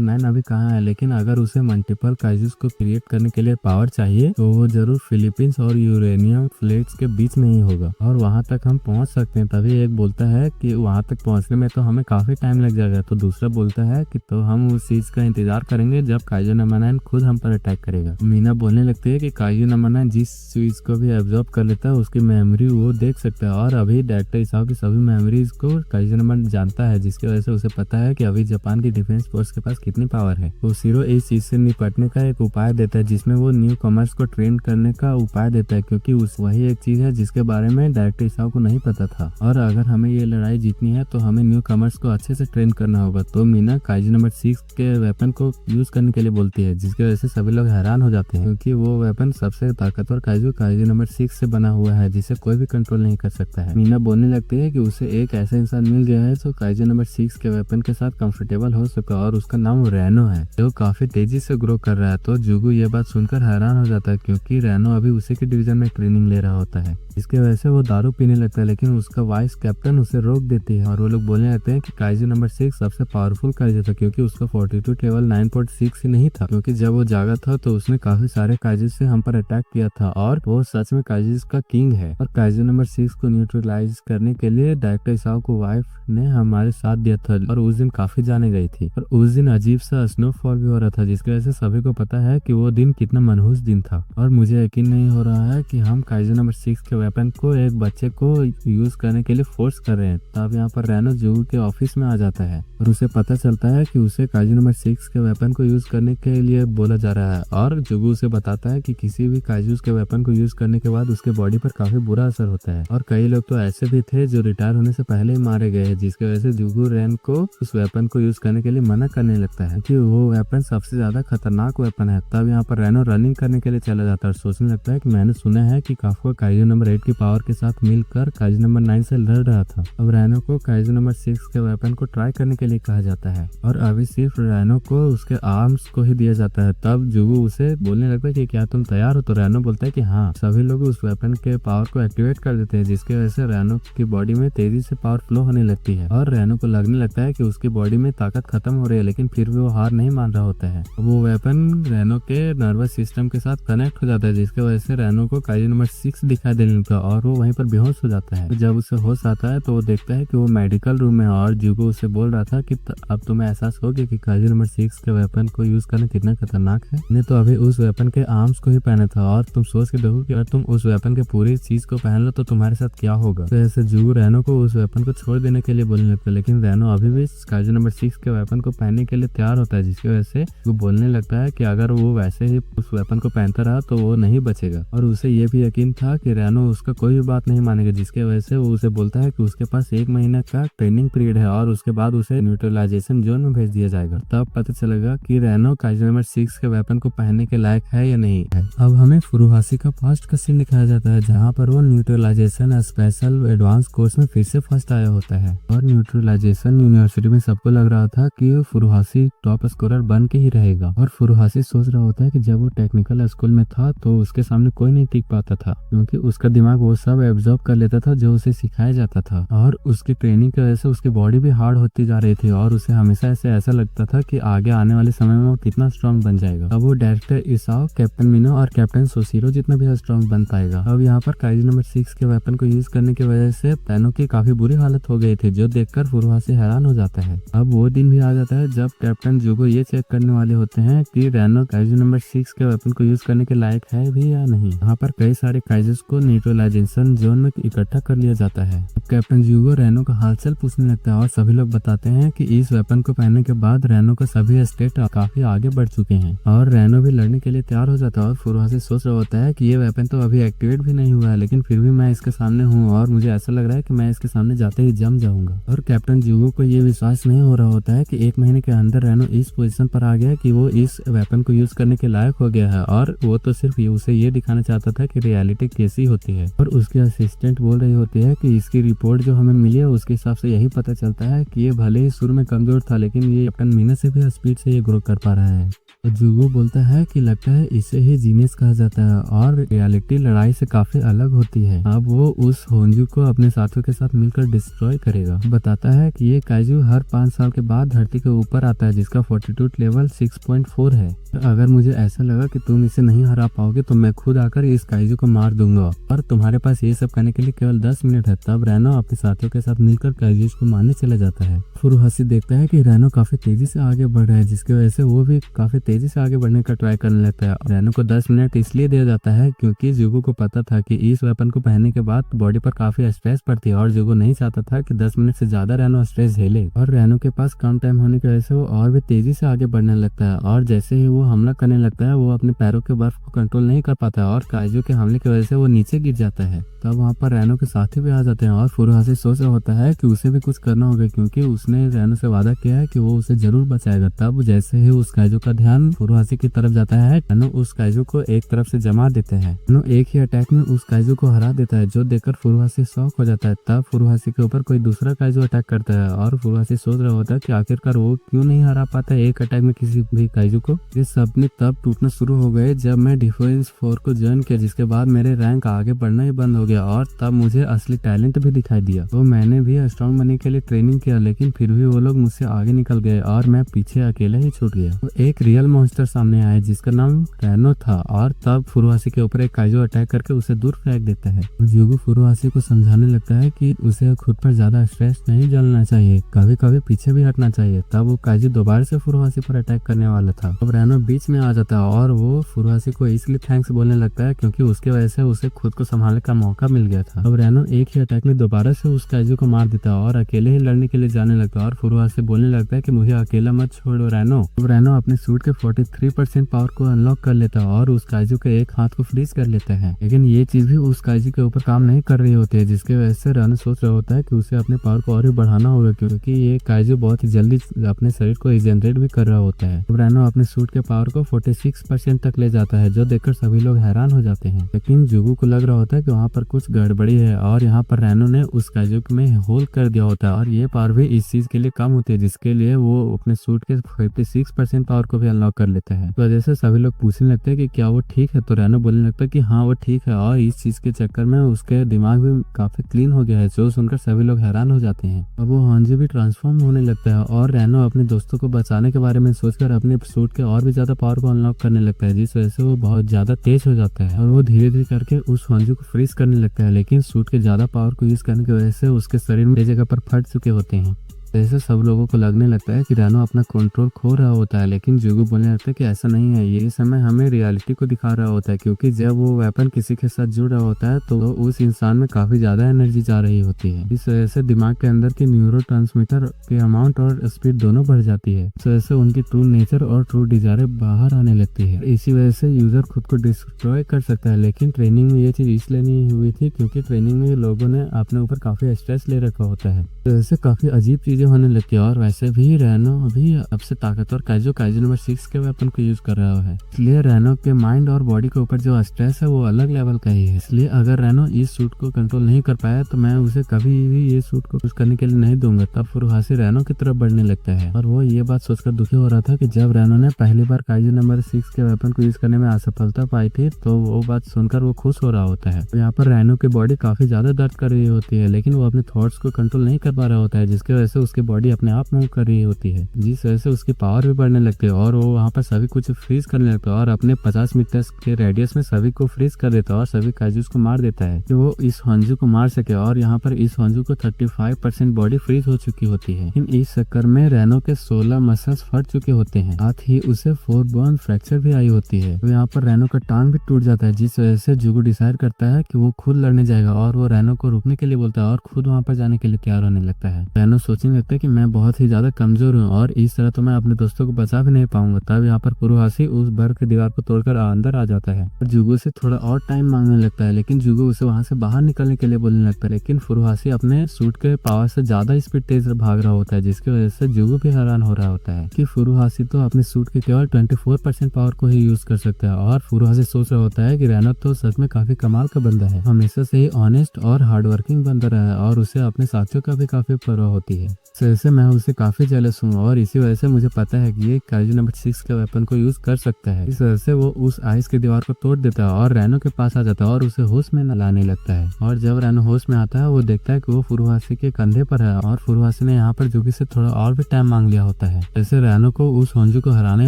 S1: 9 अभी कहाँ है, लेकिन अगर उसे मल्टीपल काइजूस को क्रिएट करने के लिए पावर चाहिए तो वो जरूर फिलीपींस और यूरेनियम फ्लेट्स के बीच में ही होगा और वहां तक हम पहुंच सकते हैं। तभी एक बोलता है कि वहां तक पहुंचने में तो हमें काफी टाइम लग जाएगा। तो दूसरा बोलता है कि तो हम उस चीज का इंतजार करेंगे जब काइजू नंबर 9 खुद हम पर अटैक करेगा। मीना बोलने लगती है कि काइजू नंबर 9 जिस चीज को भी एब्जॉर्ब कर लेता है उसकी मेमोरी वो देख सकता है और अभी डायरेक्टर इसाओ की सभी मेमोरीज को काइजू नंबर जानता है, जिसकी वजह से उसे पता है कि अभी जापान की डिफेंस फोर्स के पास कितनी पावर है। तो सीरो इस चीज से निपटने का एक उपाय देता है, जिसमें वो न्यू कमर्स को ट्रेन करने का उपाय देता है, क्योंकि वही एक चीज है जिसके बारे में डायरेक्टर इसाओ को नहीं पता था। और अगर हमें ये लड़ाई जीतनी है तो हमें न्यू कमर्स को अच्छे से ट्रेन करना होगा। तो मीना काइजू नंबर 6 के वेपन को यूज करने के लिए बोलती है, जिसकी वजह से सभी लोग हैरान हो जाते हैं, क्योंकि वो वेपन सबसे ताकतवर काइजू नंबर 6 से बना हुआ है, जिसे कोई भी कंट्रोल नहीं कर सकता है। मीना बोलने लगती है कि उसे एक ऐसा इंसान मिल गया है जो काइजू नंबर 6 के वेपन के साथ कंफर्टेबल हो सका और उसका नाम रैनो है, जो काफी तेजी से ग्रो कर रहा है। तो जुगु ये बात सुनकर हैरान हो जाता है, क्योंकि रैनो अभी उसी के डिवीजन में ट्रेनिंग ले रहा होता है। इसके वजह से वो दारू पीने लगता है, लेकिन उसका वाइस कैप्टन उसे रोक देती है और वो लोग बोलने लगते हैं कि काइजू नंबर 6 सबसे पावरफुल काइजू था, क्योंकि उसका फोर्टिट्यूड लेवल 9.6 ही नहीं था, क्योंकि जब वो जागा था तो उसने काफी सारे काइजू से हम पर अटैक किया था और वो सच में काइजू का किंग है। और काइजू नंबर 6 को न्यूट्रलाइज करने के लिए डायरेक्टर इसाओ को वाइफ ने हमारे साथ दिया था और उस दिन काफी जाने गई थी और उस दिन अजीब सा स्नोफॉल भी हो रहा था, जिसकी वजह से सभी को पता है कि वो दिन कितना मनहूस दिन था। और मुझे यकीन नहीं हो रहा है कि हम काइजू नंबर 6 के वेपन को एक बच्चे को यूज करने के लिए फोर्स कर रहे हैं। तब यहाँ पर रैनो जुगु के ऑफिस में आ जाता है और उसे पता चलता है कि उसे काइजू नंबर 6 के वेपन को यूज करने के लिए बोला जा रहा है और जुगु उसे बताता है कि किसी भी काइजूस के वेपन को यूज करने के बाद उसके बॉडी पर काफी बुरा असर होता है और कई लोग तो ऐसे भी थे जो रिटायर होने से पहले ही मारे गए, जिसकी वजह से जुगु रैन को उस वेपन को यूज करने के लिए मना करने लगता है कि वो वेपन सबसे ज्यादा खतरनाक वेपन है। तब यहाँ पर रैनो रनिंग करने के लिए चला जाता है और सोचने लगता है कि मैंने सुना है कि काफका काइजू नंबर 8 की पावर के साथ मिलकर काइजू नंबर 9 से लड़ रहा था। अब रैनो को काइजू काइजू नंबर 6 के वेपन को ट्राई करने के लिए कहा जाता है और अभी सिर्फ रैनो को उसके आर्म्स को ही दिया जाता है। तब जुगू उसे बोलने लगता है कि क्या तुम तैयार हो, तो रैनो बोलता है कि हाँ। सभी लोग उस वेपन के पावर को एक्टिवेट कर देते हैं, जिसकी वजह से रैनो की बॉडी में तेजी से पावर फ्लो होने लगती है और रैनो को लगने लगता है कि उसकी बॉडी में ताकत खत्म हो रही है, लेकिन फिर भी वो हार नहीं मान रहा होता है। वो वेपन रैनो के नर्वस सिस्टम के साथ कनेक्ट हो जाता है, जिसकी वजह से रैनो को काइजू नंबर 6 दिखाई देने लगता है और वो वहीं पर बेहोश हो जाता है। जब उसे होश आता है तो वो देखता है कि वो मेडिकल रूम में है और जुगो उसे बोल रहा था कि अब तुम्हें एहसास हो गया कि काइजू नंबर 6 के वेपन को यूज करना कितना खतरनाक है। ने तो अभी उस वेपन के आर्म्स को ही पहना था और तुम सोच के देखो कि अगर तुम उस वेपन के पूरी चीज को पहन लो तो तुम्हारे साथ क्या होगा। तो ऐसे जुगो रैनो को उस वेपन को छोड़ देने के लिए बोलने लगता है, लेकिन रैनो अभी भी काइजू नंबर 6 के वेपन को पहनने के लिए तैयार होता है, जिसकी वजह से वो बोलने लगता है कि अगर वो वैसे ही उस वेपन को पहनता रहा तो वो नहीं बचेगा। और उसे ये भी यकीन था कि रैनो उसका कोई भी बात नहीं मानेगा, जिसकी वजह से वो उसे बोलता है कि उसके पास 1 महीना का ट्रेनिंग पीरियड है और उसके बाद उसे न्यूट्रलाइजेशन जोन में भेज दिया जाएगा। तब पता चलेगा कि रैनो काइजू नंबर 6 के वेपन को पहनने के लायक है या नहीं है। अब हमें फुरुहाशी का पास्ट का सीन दिखाया जाता है, जहाँ पर वो न्यूट्रलाइजेशन स्पेशल एडवांस कोर्स में फिर से फर्स्ट आया होता है और न्यूट्रलाइजेशन यूनिवर्सिटी में सबको लग रहा था कि फुरुहाशी टॉप स्कोरर बन के ही रहेगा और फुरुहाशी सोच रहा होता है कि जब वो टेक्निकल स्कूल में था तो उसके सामने कोई नहीं टिक पाता था, क्योंकि उसका दिमाग वो सब एब्जॉर्ब कर लेता था जो उसे सिखाया जाता था और उसकी ट्रेनिंग की वजह से उसकी बॉडी भी हार्ड होती जा रही थी और उसे हमेशा ऐसा लगता था कि आगे आने वाले समय में वो कितना स्ट्रांग बन जाएगा। अब वो डायरेक्टर इसाओ, कैप्टन मिनो और कैप्टन सोशिरो जितना भी स्ट्रांग बन पाएगा। अब यहाँ पर काइजू नंबर 6 के वेपन को यूज करने की वजह से रैनो की काफी बुरी हालत हो गई थी, जो देखकर फुरुहाशी हैरान हो जाता है। अब वो दिन भी आ जाता है जब कैप्टन जुगो ये चेक करने वाले होते हैं कि रैनो काइजू नंबर 6 के वेपन को यूज करने के लायक है भी या नहीं। यहाँ पर कई सारे काइजूस को न्यूट्रलाइजेशन जोन में इकट्ठा कर लिया जाता है। अब कैप्टन जुगो रैनो का हालचाल पूछने लगता है और सभी लोग बताते हैं कि इस वेपन को पहनने के बाद रैनो का सभी स्टेट काफी आगे बढ़ चुके हैं और रैनो भी लड़ने के लिए तैयार हो जाता है और फुरुहाशी सोच रहा होता है कि ये वेपन तो अभी एक्टिवेट भी नहीं हुआ है, लेकिन फिर भी मैं इसके सामने हूँ और मुझे ऐसा लग रहा है कि मैं इसके सामने जाते ही जम जाऊंगा। और कैप्टन जुगो को ये विश्वास नहीं हो रहा होता है कि 1 महीने के अंदर रैनो इस पोजीशन पर आ गया कि वो इस वेपन को यूज करने के लायक हो गया है और वो तो सिर्फ उसे ये दिखाना चाहता था कि रियलिटी कैसी होती है। और उसकी असिस्टेंट बोल रही होती है कि इसकी रिपोर्ट जो हमें मिली है उसके हिसाब से यही पता चलता है कि ये भले ही शुरू में कमजोर था, लेकिन ये कैप्टन मीना से भी स्पीड से ये ग्रो कर पा रहा है। तो जुगो बोलता है कि लगता है इसे ही जीनियस कहा जाता है और रियलिटी लड़ाई से काफी अलग होती है। अब वो उस होंजू को अपने साथियों के साथ मिलकर डिस्ट्रॉय करेगा। बताता है कि ये काइजू हर 5 साल के बाद धरती के ऊपर आता है, जिसका फोर्टिट्यूड लेवल 6.4 है। तो अगर मुझे ऐसा लगा कि तुम इसे नहीं हरा पाओगे तो मैं खुद आकर इस काइजू को मार दूंगा और तुम्हारे पास ये सब करने के लिए केवल 10 मिनट है। तब रैनो अपने साथियों के साथ मिलकर काइजू को मारने चला जाता है। फुरुहाशी देखता है कि रैनो काफी तेजी से आगे बढ़ रहा है, जिसकी वजह से वो भी काफी तेजी से आगे बढ़ने का ट्राई करने लगता है। रैनो को 10 मिनट इसलिए दिया जाता है क्योंकि जुगो को पता था कि इस वेपन को पहनने के बाद बॉडी पर काफी स्ट्रेस पड़ती है और जुगो नहीं चाहता था कि 10 मिनट से ज्यादा रैनो स्ट्रेस झेले। और रैनो के पास कम टाइम होने की वजह से वो और भी तेजी से आगे बढ़ने लगता है और जैसे ही वो हमला करने लगता है वो अपने पैरों के बर्फ को कंट्रोल नहीं कर पाता है और काइजू के हमले की वजह से वो नीचे गिर जाता है। तब वहाँ पर रैनो के साथी भी आ जाते हैं और फुरुहाशी सोच रहा होता है कि उसे भी कुछ करना होगा, क्योंकि उसने रैनो से वादा किया है कि वो उसे जरूर बचाएगा। तब जैसे ही उस काइजू का ध्यान फुरुहाशी की तरफ जाता है, रैनो उस काइजू को एक तरफ से जमा देते हैं। रैनो एक ही अटैक में उस काइजू को हरा देता है, जो देखकर फुरुहाशी शॉक हो जाता है। तब फुरुहाशी के ऊपर कोई दूसरा काइजू अटैक करता है और फुरुहाशी सोच रहा होता है कि आखिरकार वो क्यों नहीं हरा पाता एक अटैक में किसी भी काइजू को। ये सपने तब टूटना शुरू हो गए जब मैं डिफेंस 4 को ज्वाइन किया, जिसके बाद मेरे रैंक आगे बढ़ना ही बंद हो गया और तब मुझे असली टैलेंट भी दिखाई दिया। तो मैंने भी स्ट्रांग बनने के लिए ट्रेनिंग किया, लेकिन फिर भी वो लोग मुझसे आगे निकल गए और मैं पीछे अकेला ही छूट गया। तो एक रियल मॉन्स्टर सामने आया जिसका नाम रैनो था और तब फुरुहाशी के ऊपर एक काइजू अटैक करके उसे दूर फेंक देता है। जुगो फुरुहाशी को समझाने लगता है कि उसे खुद पर ज्यादा स्ट्रेस नहीं डालना चाहिए, कभी कभी पीछे भी हटना चाहिए। तब वो काइजू दोबारा से फुरुहाशी पर अटैक करने वाला था। अब रैनो बीच में आ जाता है और वो फुरुहाशी को इसलिए थैंक्स बोलने लगता है क्योंकि उसके वजह से उसे खुद को संभालने का मौका मिल गया था। अब रैनो एक ही अटैक में दोबारा से उस काइजू को मार देता है और अकेले ही लड़ने के लिए जाने लगता है और फुरुहाशी बोलने लगता है कि मुझे अकेला मत छोड़ो रैनो। अब रैनो अपने सूट के 43% पावर को अनलॉक कर लेता है और उस काइजू के एक हाथ को फ्रीज कर लेता है, लेकिन ये चीज भी उस काइजू के ऊपर काम नहीं कर रही होती है, जिसके वजह से रैनो सोच रहा होता है कि उसे अपने पावर को और भी बढ़ाना होगा, क्योंकि ये काइजू बहुत ही जल्दी अपने शरीर को रिजेनरेट भी कर रहा होता है। अब रैनो अपने सूट के पावर को 46% तक ले जाता है, जो देखकर सभी लोग हैरान हो जाते हैं। लेकिन जुगो को लग रहा होता है कि वहाँ पर कुछ गड़बड़ी है और यहाँ पर रैनो ने उस काइजू में होल कर दिया होता है और ये पावर भी इस चीज के लिए कम होती है जिसके लिए वो अपने सूट के 56% पावर को भी अनलॉक कर लेता है। तो वजह से सभी लोग पूछने लगते हैं कि क्या वो ठीक है, तो रैनो बोलने लगता है कि हाँ वो ठीक है और इस चीज के चक्कर में उसके दिमाग भी काफी क्लीन हो गया है, जो सुनकर सभी लोग हैरान हो जाते हैं। अब वो हांजी भी ट्रांसफॉर्म होने लगता है और रैनो अपने दोस्तों को बचाने के बारे में सोचकर अपने सूट के और भी ज्यादा पावर को अनलॉक करने लगता है, जिस वजह से वो बहुत ज्यादा तेज हो जाता है और वो धीरे धीरे करके उस हांजी को फ्रीज करने लगता है। लेकिन सूट के ज्यादा पावर को यूज करने की वजह से उसके शरीर में जगह पर फट चुके होते हैं। जैसे सब लोगों को लगने लगता है कि रैनो अपना कंट्रोल खो रहा होता है, लेकिन जुगू बोलने लगता है कि ऐसा नहीं है, ये समय हमें रियलिटी को दिखा रहा होता है, क्योंकि जब वो वेपन किसी के साथ जुड़ रहा होता है तो उस इंसान में काफी ज्यादा एनर्जी जा रही होती है। इस वजह से दिमाग के अंदर के न्यूरोट्रांसमीटर के अमाउंट और स्पीड दोनों बढ़ जाती है। इस वजह से उनकी ट्रू नेचर और ट्रू डिजायर बाहर आने लगती है। इसी वजह से यूजर खुद को डिस्ट्रॉय कर सकता है। लेकिन ट्रेनिंग में ये चीज इसलिए नहीं हुई थी क्योंकि ट्रेनिंग में लोगों ने अपने ऊपर काफी स्ट्रेस ले रखा होता है, तो ऐसे काफी अजीब चीजें होने लगती है। और वैसे भी रैनो अभी अब से ताकतवर काइजू नंबर 6 के वेपन को यूज कर रहा है, इसलिए रैनो के माइंड और बॉडी के ऊपर जो स्ट्रेस है वो अलग लेवल का ही है। इसलिए अगर रैनो इस सूट को कंट्रोल नहीं कर पाया तो मैं उसे कभी भी ये सूट को यूज करने के लिए नहीं दूंगा। तब फुरुहाशी रैनो की तरफ बढ़ने लगता है और वो ये बात सोचकर दुखी हो रहा था कि जब रैनो ने पहली बार काइजू नंबर 6 के वेपन को यूज करने में असफलता पाई थी तो वो बात सुनकर वो खुश हो रहा होता है। यहाँ पर रैनो की बॉडी काफी ज्यादा दर्द कर रही होती है, लेकिन वो अपने थॉट्स को कंट्रोल नहीं कर पा रहा होता है, जिसकी वजह से उसकी बॉडी अपने आप मूव कर रही होती है, जिस वजह से उसकी पावर भी बढ़ने लगती है और वो वहाँ पर सभी कुछ फ्रीज करने लगता है और अपने 50 मीटर के रेडियस में सभी को फ्रीज कर देता है और सभी काइजूस को मार देता है कि वो इस हांजू को मार सके। और यहाँ पर इस हांजू को 35% बॉडी फ्रीज हो चुकी होती है। इस चक्कर में रैनो के 16 मसल्स फट चुके होते हैं, साथ ही उसे 4 बोन फ्रैक्चर भी आई होती है। तो यहाँ पर रैनो का टांग भी टूट जाता है, जिस वजह से जुगू डिसाइड करता है कि वो खुद लड़ने जाएगा और वो रैनो को रुकने के लिए बोलता है और खुद वहाँ पर जाने के लिए तैयार होने लगता है। रैनो सोचने लगता है कि मैं बहुत ही ज्यादा कमजोर हूँ और इस तरह तो मैं अपने दोस्तों को बचा भी नहीं पाऊंगा। तब यहाँ पर फुरुहाशी उस बर्फ की दीवार को तोड़कर अंदर आ जाता है और जुगू से थोड़ा और टाइम मांगने लगता है, लेकिन जुगू उसे वहां से बाहर निकलने के लिए बोलने लगता है। लेकिन फुरुहाशी अपने सूट के पावर से ज्यादा स्पीड तेज भाग रहा होता है, जिसकी वजह से जुगू भी हैरान हो रहा होता है कि फुरुहाशी तो अपने सूट के केवल 24% पावर को ही यूज कर सकता है। और फुरुहाशी सोच रहा होता है कि रैनो तो सच में काफी कमाल का बंदा है, हमेशा से ही ऑनेस्ट और हार्डवर्किंग बंदा रहा है और उसे अपने साथियों का भी काफी परवाह होती है। से मैं उसे काफी जेलस हूँ और इसी वजह से मुझे पता है कि ये काइजू नंबर 6 के वेपन को यूज कर सकता है। इस वजह से वो उस आइस की दीवार को तोड़ देता है और रैनो के पास आ जाता है और उसे होश में लाने लगता है। और जब रैनो होश में आता है वो देखता है कि वो फुरुहाशी के कंधे पर है और फुरुहाशी ने यहाँ पर जुगी से थोड़ा और भी टाइम मांग लिया होता है, जैसे रैनो को उस होंजू को हराने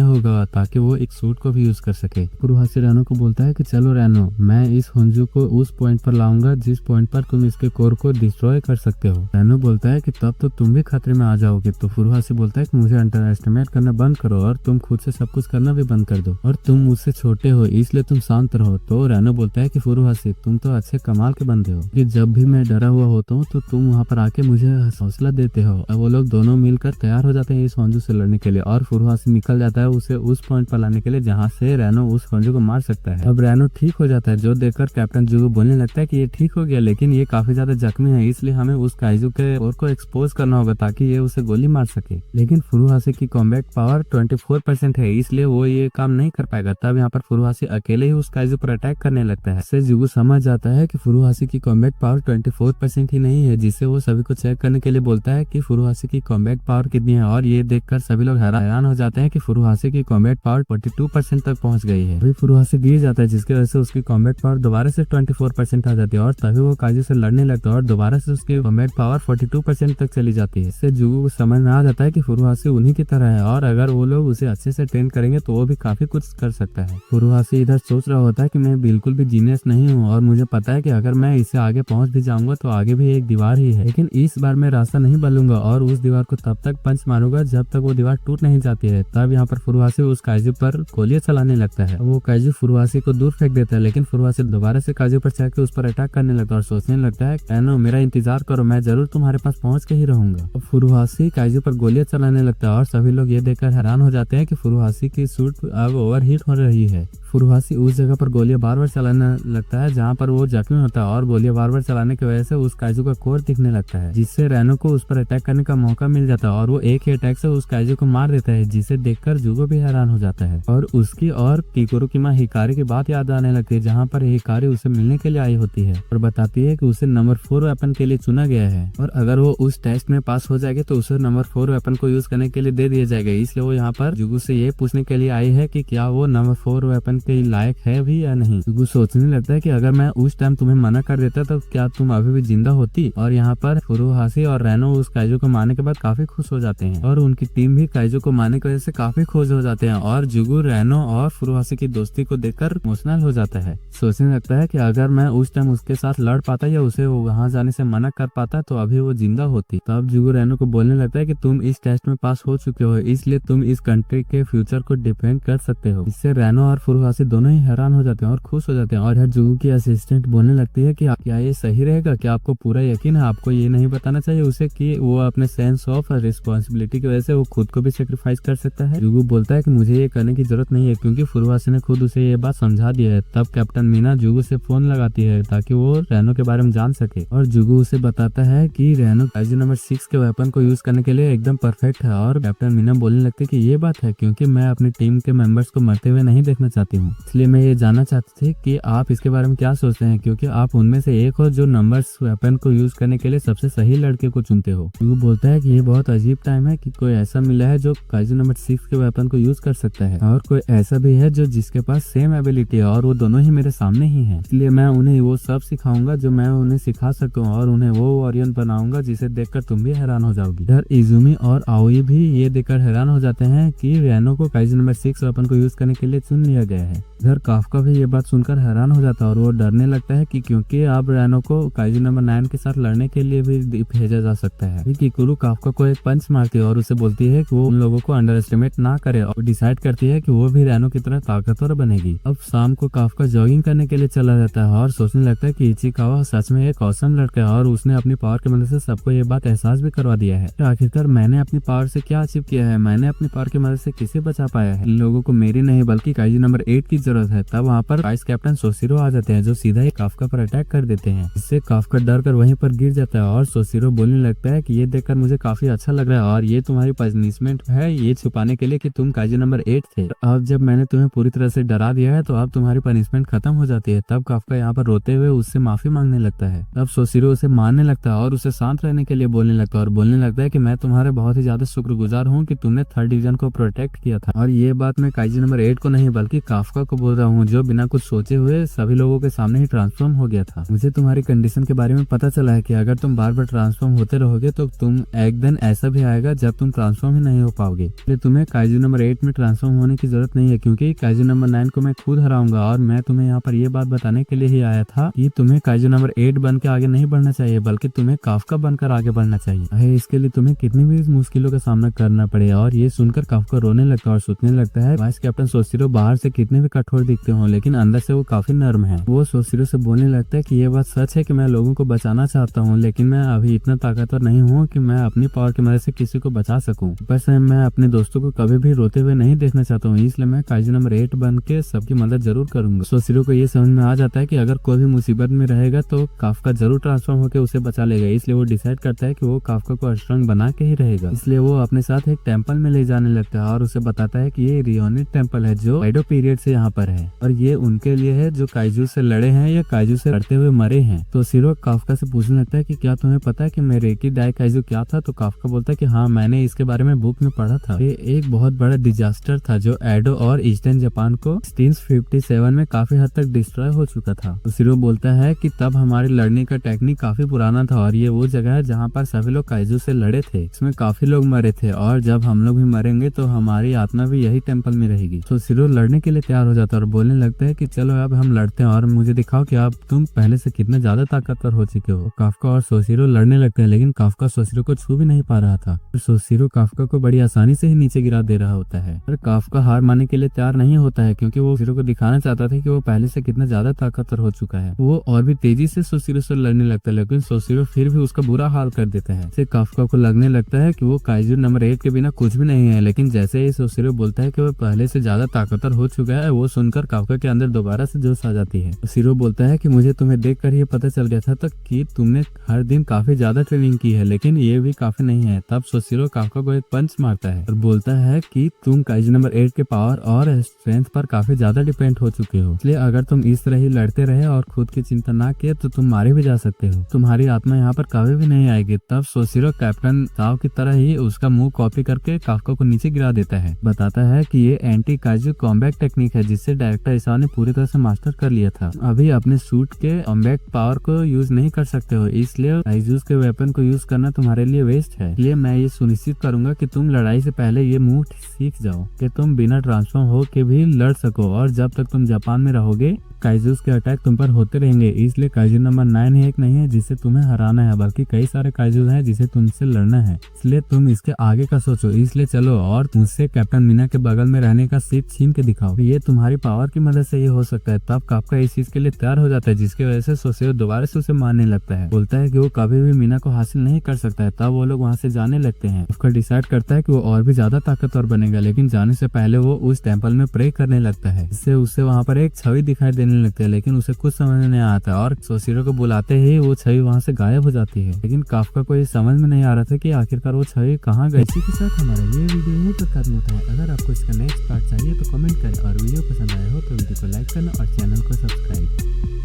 S1: होगा ताकि वो एक सूट को भी यूज कर सके। फुरुहाशी रैनो को बोलता है कि चलो रैनो, मैं इस होंजू को उस पॉइंट पर लाऊंगा जिस पॉइंट पर तुम इसके कोर को डिस्ट्रॉय कर सकते हो। रैनो बोलता है कि तब तो तुम भी खतरे में आ जाओगे। तो फुरुहाशी बोलता है कि मुझे अंडर एस्टिमेट करना बंद करो और तुम खुद से सब कुछ करना भी बंद कर दो और तुम मुझसे छोटे हो इसलिए तुम शांत रहो। तो रैनो बोलता है कि फुरुहाशी, तुम तो अच्छे कमाल के बंदे हो कि जब भी मैं डरा हुआ होता हूँ तो तुम वहाँ पर आके मुझे हौसला देते हो। अब वो लोग दोनों मिलकर तैयार हो जाते हैं इस होंजू से लड़ने के लिए और फुरुहाशी निकल जाता है उसे उस पॉइंट पर लाने के लिए जहाँ से रैनो उस होंजू को मार सकता है। अब रैनो ठीक हो जाता है, जो देखकर कैप्टन जुगू बोलने लगता है कि ये ठीक हो गया, लेकिन ये काफी ज्यादा जख्मी है, इसलिए हमें उस काइजू के कोर को एक्सपोज करना होगा ताकि ये उसे गोली मार सके। लेकिन फुरुहाशी की कॉम्बैट पावर 24% है, इसलिए वो ये काम नहीं कर पाएगा। तब यहाँ पर फुरुहाशी अकेले ही उस काइजू पर अटैक करने लगता है। इससे जुगू समझ जाता है कि फुरुहाशी की कॉम्बैट पावर 24% ही नहीं है, जिससे वो सभी को चेक करने के लिए बोलता है कि फुरुहाशी की कॉम्बैट पावर कितनी है और ये देखकर सभी लोग हैरान हो जाते हैं कि फुरुहाशी की कॉम्बैट पावर 42% तक पहुंच गई है। अभी फुरुहाशी गिर जाता है, जिसकी वजह से उसकी कॉम्बैट पावर दोबारा से 24% आ जाती है और तभी वो काइजू से लड़ने लगता है और दोबारा से उसकी कॉम्बैट पावर 42% तक चली जाती है। इससे जुगू को समझ में आ जाता है कि फुरुहाशी उन्हीं की तरह है और अगर वो लोग उसे अच्छे से ट्रेन करेंगे तो वो भी काफी कुछ कर सकता है। फुरुहाशी इधर सोच रहा होता है कि मैं बिल्कुल भी जीनियस नहीं हूँ और मुझे पता है कि अगर मैं इससे आगे पहुंच भी जाऊंगा तो आगे भी एक दीवार ही है, लेकिन इस बार मैं रास्ता नहीं बदलूंगा और उस दीवार को तब तक पंच मारूंगा जब तक वो दीवार टूट नहीं जाती है। तब यहाँ पर फुरुहाशी उस काइजू पर गोलियां चलाने लगता है। वो काइजू फुरुहाशी को दूर फेंक देता है, लेकिन फुरुहाशी दोबारा से काइजू पर चढ़ के उस पर अटैक करने लगता है और सोचने लगता है रैनो, मेरा इंतजार करो, मैं जरूर तुम्हारे पास पहुंच के ही रहूंगा। फुरुहाशी काइजू पर गोलियां चलाने लगता है और सभी लोग ये देखकर हैरान हो जाते हैं कि फुरुहाशी की सूट अब ओवरहीट हो रही है। फुरुहाशी उस जगह पर गोलियां बार बार चलाने लगता है जहाँ पर वो जख्मी होता है और गोलियां बार बार चलाने की वजह से उस काइजू का कोर दिखने लगता है, जिससे रैनो को उस पर अटैक करने का मौका मिल जाता है और वो एक ही अटैक से उस काइजू को मार देता है, जिसे देखकर जुगो भी हैरान हो जाता है। और उसकी और किकुरो की माँ हिकारी की बात याद आने लगती है, जहाँ पर हिकारी उसे मिलने के लिए आई होती है और बताती है कि उसे नंबर 4 वेपन के लिए चुना गया है और अगर वो उस टेस्ट में पास हो जाएगी तो उसे नंबर 4 वेपन को यूज करने के लिए दे दिया जाएगा। इसलिए वो यहाँ पर जुगो से ये पूछने के लिए आई है कि क्या वो नंबर 4 वेपन के लायक है भी या नहीं। जुगो सोचने लगता है कि अगर मैं उस टाइम तुम्हें मना कर देता तो क्या तुम अभी भी जिंदा होती। और यहाँ पर फुरुहाशी और रैनो उस काइजू को मारने के बाद काफी खुश हो जाते हैं और उनकी टीम भी काइजू को मारने की वजह से काफी खुश हो जाते हैं और जुगो रैनो और फुरुहाशी की दोस्ती को देखकर इमोशनल हो जाता है। सोचने लगता है कि अगर मैं उस टाइम उसके साथ लड़ पाता या उसे वहां जाने से मना कर पाता तो अभी वो जिंदा होती। तब जुगो रैनो को बोलने लगता है कि तुम इस टेस्ट में पास हो चुके हो, इसलिए तुम इस कंट्री के फ्यूचर को डिफेंड कर सकते हो। इससे रैनो और फुरुहाशी दोनों ही हैरान हो जाते हैं और खुश हो जाते हैं और जुगो की असिस्टेंट बोलने लगती है कि क्या ये सही रहेगा, क्या आपको पूरा यकीन है, आपको ये नहीं बताना चाहिए उसे कि वो अपने सेंस ऑफ रिस्पॉन्सिबिलिटी की वजह से वो खुद को भी सेक्रीफाइस कर सकता है। जुगो बोलता है कि मुझे ये करने की जरूरत नहीं है क्योंकि फुरुहाशी ने खुद उसे ये बात समझा दी है। तब कैप्टन मीना जुगो से फोन लगाती है ताकि वो रैनो के बारे में जान सके और जुगो उसे बताता है कि रैनो काइजू नंबर 6 के वेपन को यूज करने के लिए एकदम परफेक्ट है और कैप्टन मीना बोलने लगती है कि ये बात है क्योंकि मैं अपनी टीम के मेंबर्स को मरते हुए नहीं देखना चाहती हूँ, इसलिए मैं ये जानना चाहती थी कि आप इसके बारे में क्या सोचते हैं क्योंकि आप उनमें से एक हो जो नंबर्स वेपन को यूज करने के लिए सबसे सही लड़के को चुनते हो। जुगो बोलता है कि ये बहुत अजीब टाइम है कि कोई ऐसा मिला है जो काइजू नंबर 6 के वेपन को यूज कर सकता है और कोई ऐसा भी है जो जिसके पास सेम एबिलिटी है और वो दोनों ही मेरे सामने ही है, इसलिए मैं उन्हें वो सब सिखाऊंगा जो मैं उन्हें सिखा सकता हूँ और उन्हें वो वॉरियर बनाऊंगा जिसे देखकर तुम भी हैरान हो जाओगी। इधर इजुमी और आओई भी ये देखकर हैरान हो जाते हैं कि रैनो को काइजू नंबर 6 वेपन को यूज करने के लिए चुन लिया गया है। इधर काफका भी ये बात सुनकर हैरान हो जाता है और वो डरने लगता है कि क्योंकि अब रैनो को काइजू नंबर 9 के साथ लड़ने के लिए भी भेजा जा सकता है। किकुरो काफका को एक पंच मारती है और उसे बोलती है कि वो उन लोगों को अंडर एस्टिमेट ना करे और डिसाइड करती है कि वो भी रैनो की तरह ताकतवर बनेगी। अब शाम को काफका जॉगिंग करने के लिए चला जाता है और सोचने लगता है कि इचिकावा सच में एक औसम लड़का है और उसने अपनी पावर की मदद से सबको ये बात एहसास भी करवा दिया है। तो आखिरकार मैंने अपनी पावर से क्या अचीव किया है, मैंने अपनी पावर की मदद से किसे बचा पाया है। इन लोगों को मेरी नहीं बल्कि काइजू नंबर 8 की जरूरत है। तब वहाँ पर वाइस कैप्टन सोशिरो आ जाते हैं जो सीधा ही काफका पर अटैक कर देते हैं, इससे काफका डर कर वहीं पर गिर जाता है और सोशिरो बोलने लगता है कि ये देखकर मुझे काफी अच्छा लग रहा है और ये तुम्हारी पनिशमेंट है ये छुपाने के लिए कि तुम काइजू नंबर 8 थे। अब जब मैंने तुम्हें पूरी तरह से डरा दिया है तो अब तुम्हारी पनिशमेंट खत्म हो जाती है। तब काफका यहाँ पर रोते हुए उससे माफी मांगने लगता है। तब सोशिरो उसे मारने लगता है और उसे शांत रहने के लिए बोलने लगता है और बोलने लगता है कि मैं तुम्हारे बहुत ही ज्यादा शुक्रगुजार हूँ कि तुमने 3rd डिवीजन को प्रोटेक्ट किया था और ये बात मैं काइजू नंबर 8 को नहीं बल्कि काफका को बोल रहा हूँ जो बिना कुछ सोचे हुए सभी लोगों के सामने ही ट्रांसफॉर्म हो गया था। मुझे तुम्हारी कंडीशन के बारे में पता चला है कि अगर तुम बार बार ट्रांसफॉर्म होते रहोगे तो तुम एक दिन ऐसा भी आएगा जब तुम ट्रांसफॉर्म ही नहीं हो पाओगे, इसलिए तुम्हें काइजू नंबर 8 में ट्रांसफॉर्म होने की जरूरत नहीं है क्योंकि काइजू नंबर 9 को मैं खुद हराऊंगा और मैं तुम्हें यहाँ पर ये बात बताने के लिए ही आया था कि तुम्हें काइजू नंबर 8 बन के आगे नहीं बढ़ना चाहिए बल्कि तुम्हें काफका बनकर आगे बढ़ना चाहिए। इसके लिए तुम्हें कितनी भी मुश्किलों का सामना करना पड़े। और ये सुनकर काफका रोने लगता है और सोचने लगता है वाइस कैप्टन सोशिरो बाहर से कितने भी कठोर दिखते हो लेकिन अंदर से वो काफी नर्म है। वो सोशिरो से बोलने लगता है कि ये बात सच है कि मैं लोगों को बचाना चाहता हूँ लेकिन मैं अभी इतना ताकतवर नहीं हूँ कि मैं अपनी पावर की मदद से किसी को बचा सकूं। बस मैं अपने दोस्तों को कभी भी रोते हुए नहीं देखना चाहता हूँ, इसलिए मैं काइजू नंबर 8 बन के सबकी मदद जरूर करूंगा। सोशिरो को ये समझ में आ जाता है कि अगर कोई भी मुसीबत में रहेगा तो काफका जरूर ट्रांसफॉर्म होकर उसे बचा लेगा, इसलिए वो डिसाइड करता है कि वो काफका को स्ट्रांग बना के ही रहेगा। इसलिए वो अपने साथ एक टेम्पल में ले जाने लगता है और उसे बताता है कि ये रियोनिट टेम्पल है जो एडो पीरियड से यहाँ पर है और ये उनके लिए है जो काइजू से लड़े हैं या काइजू से लड़ते हुए मरे हैं। तो शिरो काफका से पूछने लगता है कि क्या तुम्हें पता है कि मेरेकी डाई काइजू क्या था। तो काफका बोलता है कि हाँ मैंने इसके बारे में बुक में पढ़ा था। ये एक बहुत बड़ा डिजास्टर था जो एडो और ईस्टर्न जापान को 1657 में काफी हद तक डिस्ट्रॉय हो चुका था। तो शिरो बोलता है कि तब हमारे लड़ने का टेक्निक काफी पुराना था और ये वो जगह है जहाँ पर सभी लोग काइजू से लड़े थे, इसमें काफी लोग मरे थे और जब हम लोग भी मरेंगे तो हमारी आत्मा भी यही टेम्पल में रहेगी। तो शिरो लड़ने के लिए तैयार हो जाता है और बोलने लगता है कि चलो अब हम लड़ते हैं और मुझे दिखाओ कि अब तुम पहले से कितने ज्यादा ताकतवर हो चुके हो। काफका और सोशिरो लड़ने लगते हैं लेकिन काफका सोशिरो को छू भी नहीं पा रहा था। सोशिरो काफका को बड़ी आसानी से ही नीचे गिरा दे रहा होता है और काफका हार मानने के लिए तैयार नहीं होता है क्योंकि वो सोशिरो को दिखाना चाहता था कि वो पहले से कितना ज्यादा ताकतवर हो चुका है। वो और भी तेजी से सोशिरो से लड़ने लगता है लेकिन सोशिरो फिर भी उसका बुरा हाल कर देता है। काफका को लगने लगता है कि वो काइजू नंबर 8 के बिना कुछ भी नहीं है, लेकिन जैसे ही सोशिरो बोलता है कि वो पहले से ज्यादा ताकतवर हो चुका है, वो सुनकर काफका के अंदर दोबारा से जोश आ जाती है। सोशिरो बोलता है कि मुझे तुम्हें देखकर ये पता चल गया था तक कि तुमने हर दिन काफी ज्यादा ट्रेनिंग की है, लेकिन ये भी काफी नहीं है। तब सोशिरो काफका को एक पंच मारता है और बोलता है कि तुम काइजू नंबर 8 के पावर और स्ट्रेंथ पर काफी ज्यादा डिपेंड हो चुके हो, इसलिए अगर तुम इस तरह ही लड़ते रहे और खुद की चिंता ना किए तो तुम मारे भी जा सकते हो, तुम्हारी आत्मा यहाँ पर कभी भी नहीं आएगी। तब सोशिरो कैप्टन ताओ की तरह ही उसका मुंह कॉपी करके काफका को नीचे गिरा देता है, बताता है कि ये एंटी काइजू कॉम्बैट टेक्निक है जिससे डायरेक्टर इसाओ ने पूरी तरह से मास्टर कर लिया था। अभी अपने सूट के कॉम्बैट पावर को यूज नहीं कर सकते हो, इसलिए काइजूस के वेपन को यूज करना तुम्हारे लिए वेस्ट है। इसलिए मैं ये सुनिश्चित करूंगा कि तुम लड़ाई से पहले ये मूव सीख जाओ कि तुम बिना ट्रांसफॉर्म हो के भी लड़ सको, और जब तक तुम जापान में रहोगे काइजूस के अटैक तुम पर होते रहेंगे। इसलिए काइजू नंबर 9 ही एक नहीं है जिसे तुम्हें हराना है, बल्कि कई सारे काइजू हैं जिसे तुमसे लड़ना है, इसलिए तुम इसके आगे का सोचो। इसलिए चलो और मुझसे कैप्टन मीना के बगल में रहने का सीट छीन के दिखाओ, ये तुम्हारी पावर की मदद से ये हो सकता है। तब काफका इस चीज के लिए तैयार हो जाता है, जिसकी वजह से सोशिरो दोबारा से उसे मारने लगता है, बोलता है कि वो कभी भी मीना को हासिल नहीं कर सकता है। तब वो लोग वहाँ से जाने लगते हैं। उसका डिसाइड करता है कि वो और भी ज्यादा ताकतवर बनेगा, लेकिन जाने से पहले वो उस टेम्पल में प्रे करने लगता है, इससे उसे वहाँ पर एक छवि दिखाई देने लगती है, लेकिन उसे कुछ समझ नहीं आता और सोशिरो को बुलाते ही वो छवि वहाँ से गायब हो जाती है। लेकिन काफका को ये समझ में नहीं आ रहा था कि आखिरकार वो छवि कहाँ गई। इसी के साथ हमारा ये वीडियो यहीं पर खत्म होता है। अगर आपको इसका नेक्स्ट पार्ट चाहिए तो कमेंट करें, और वीडियो पसंद आया हो तो वीडियो को लाइक करना और चैनल को सब्सक्राइब।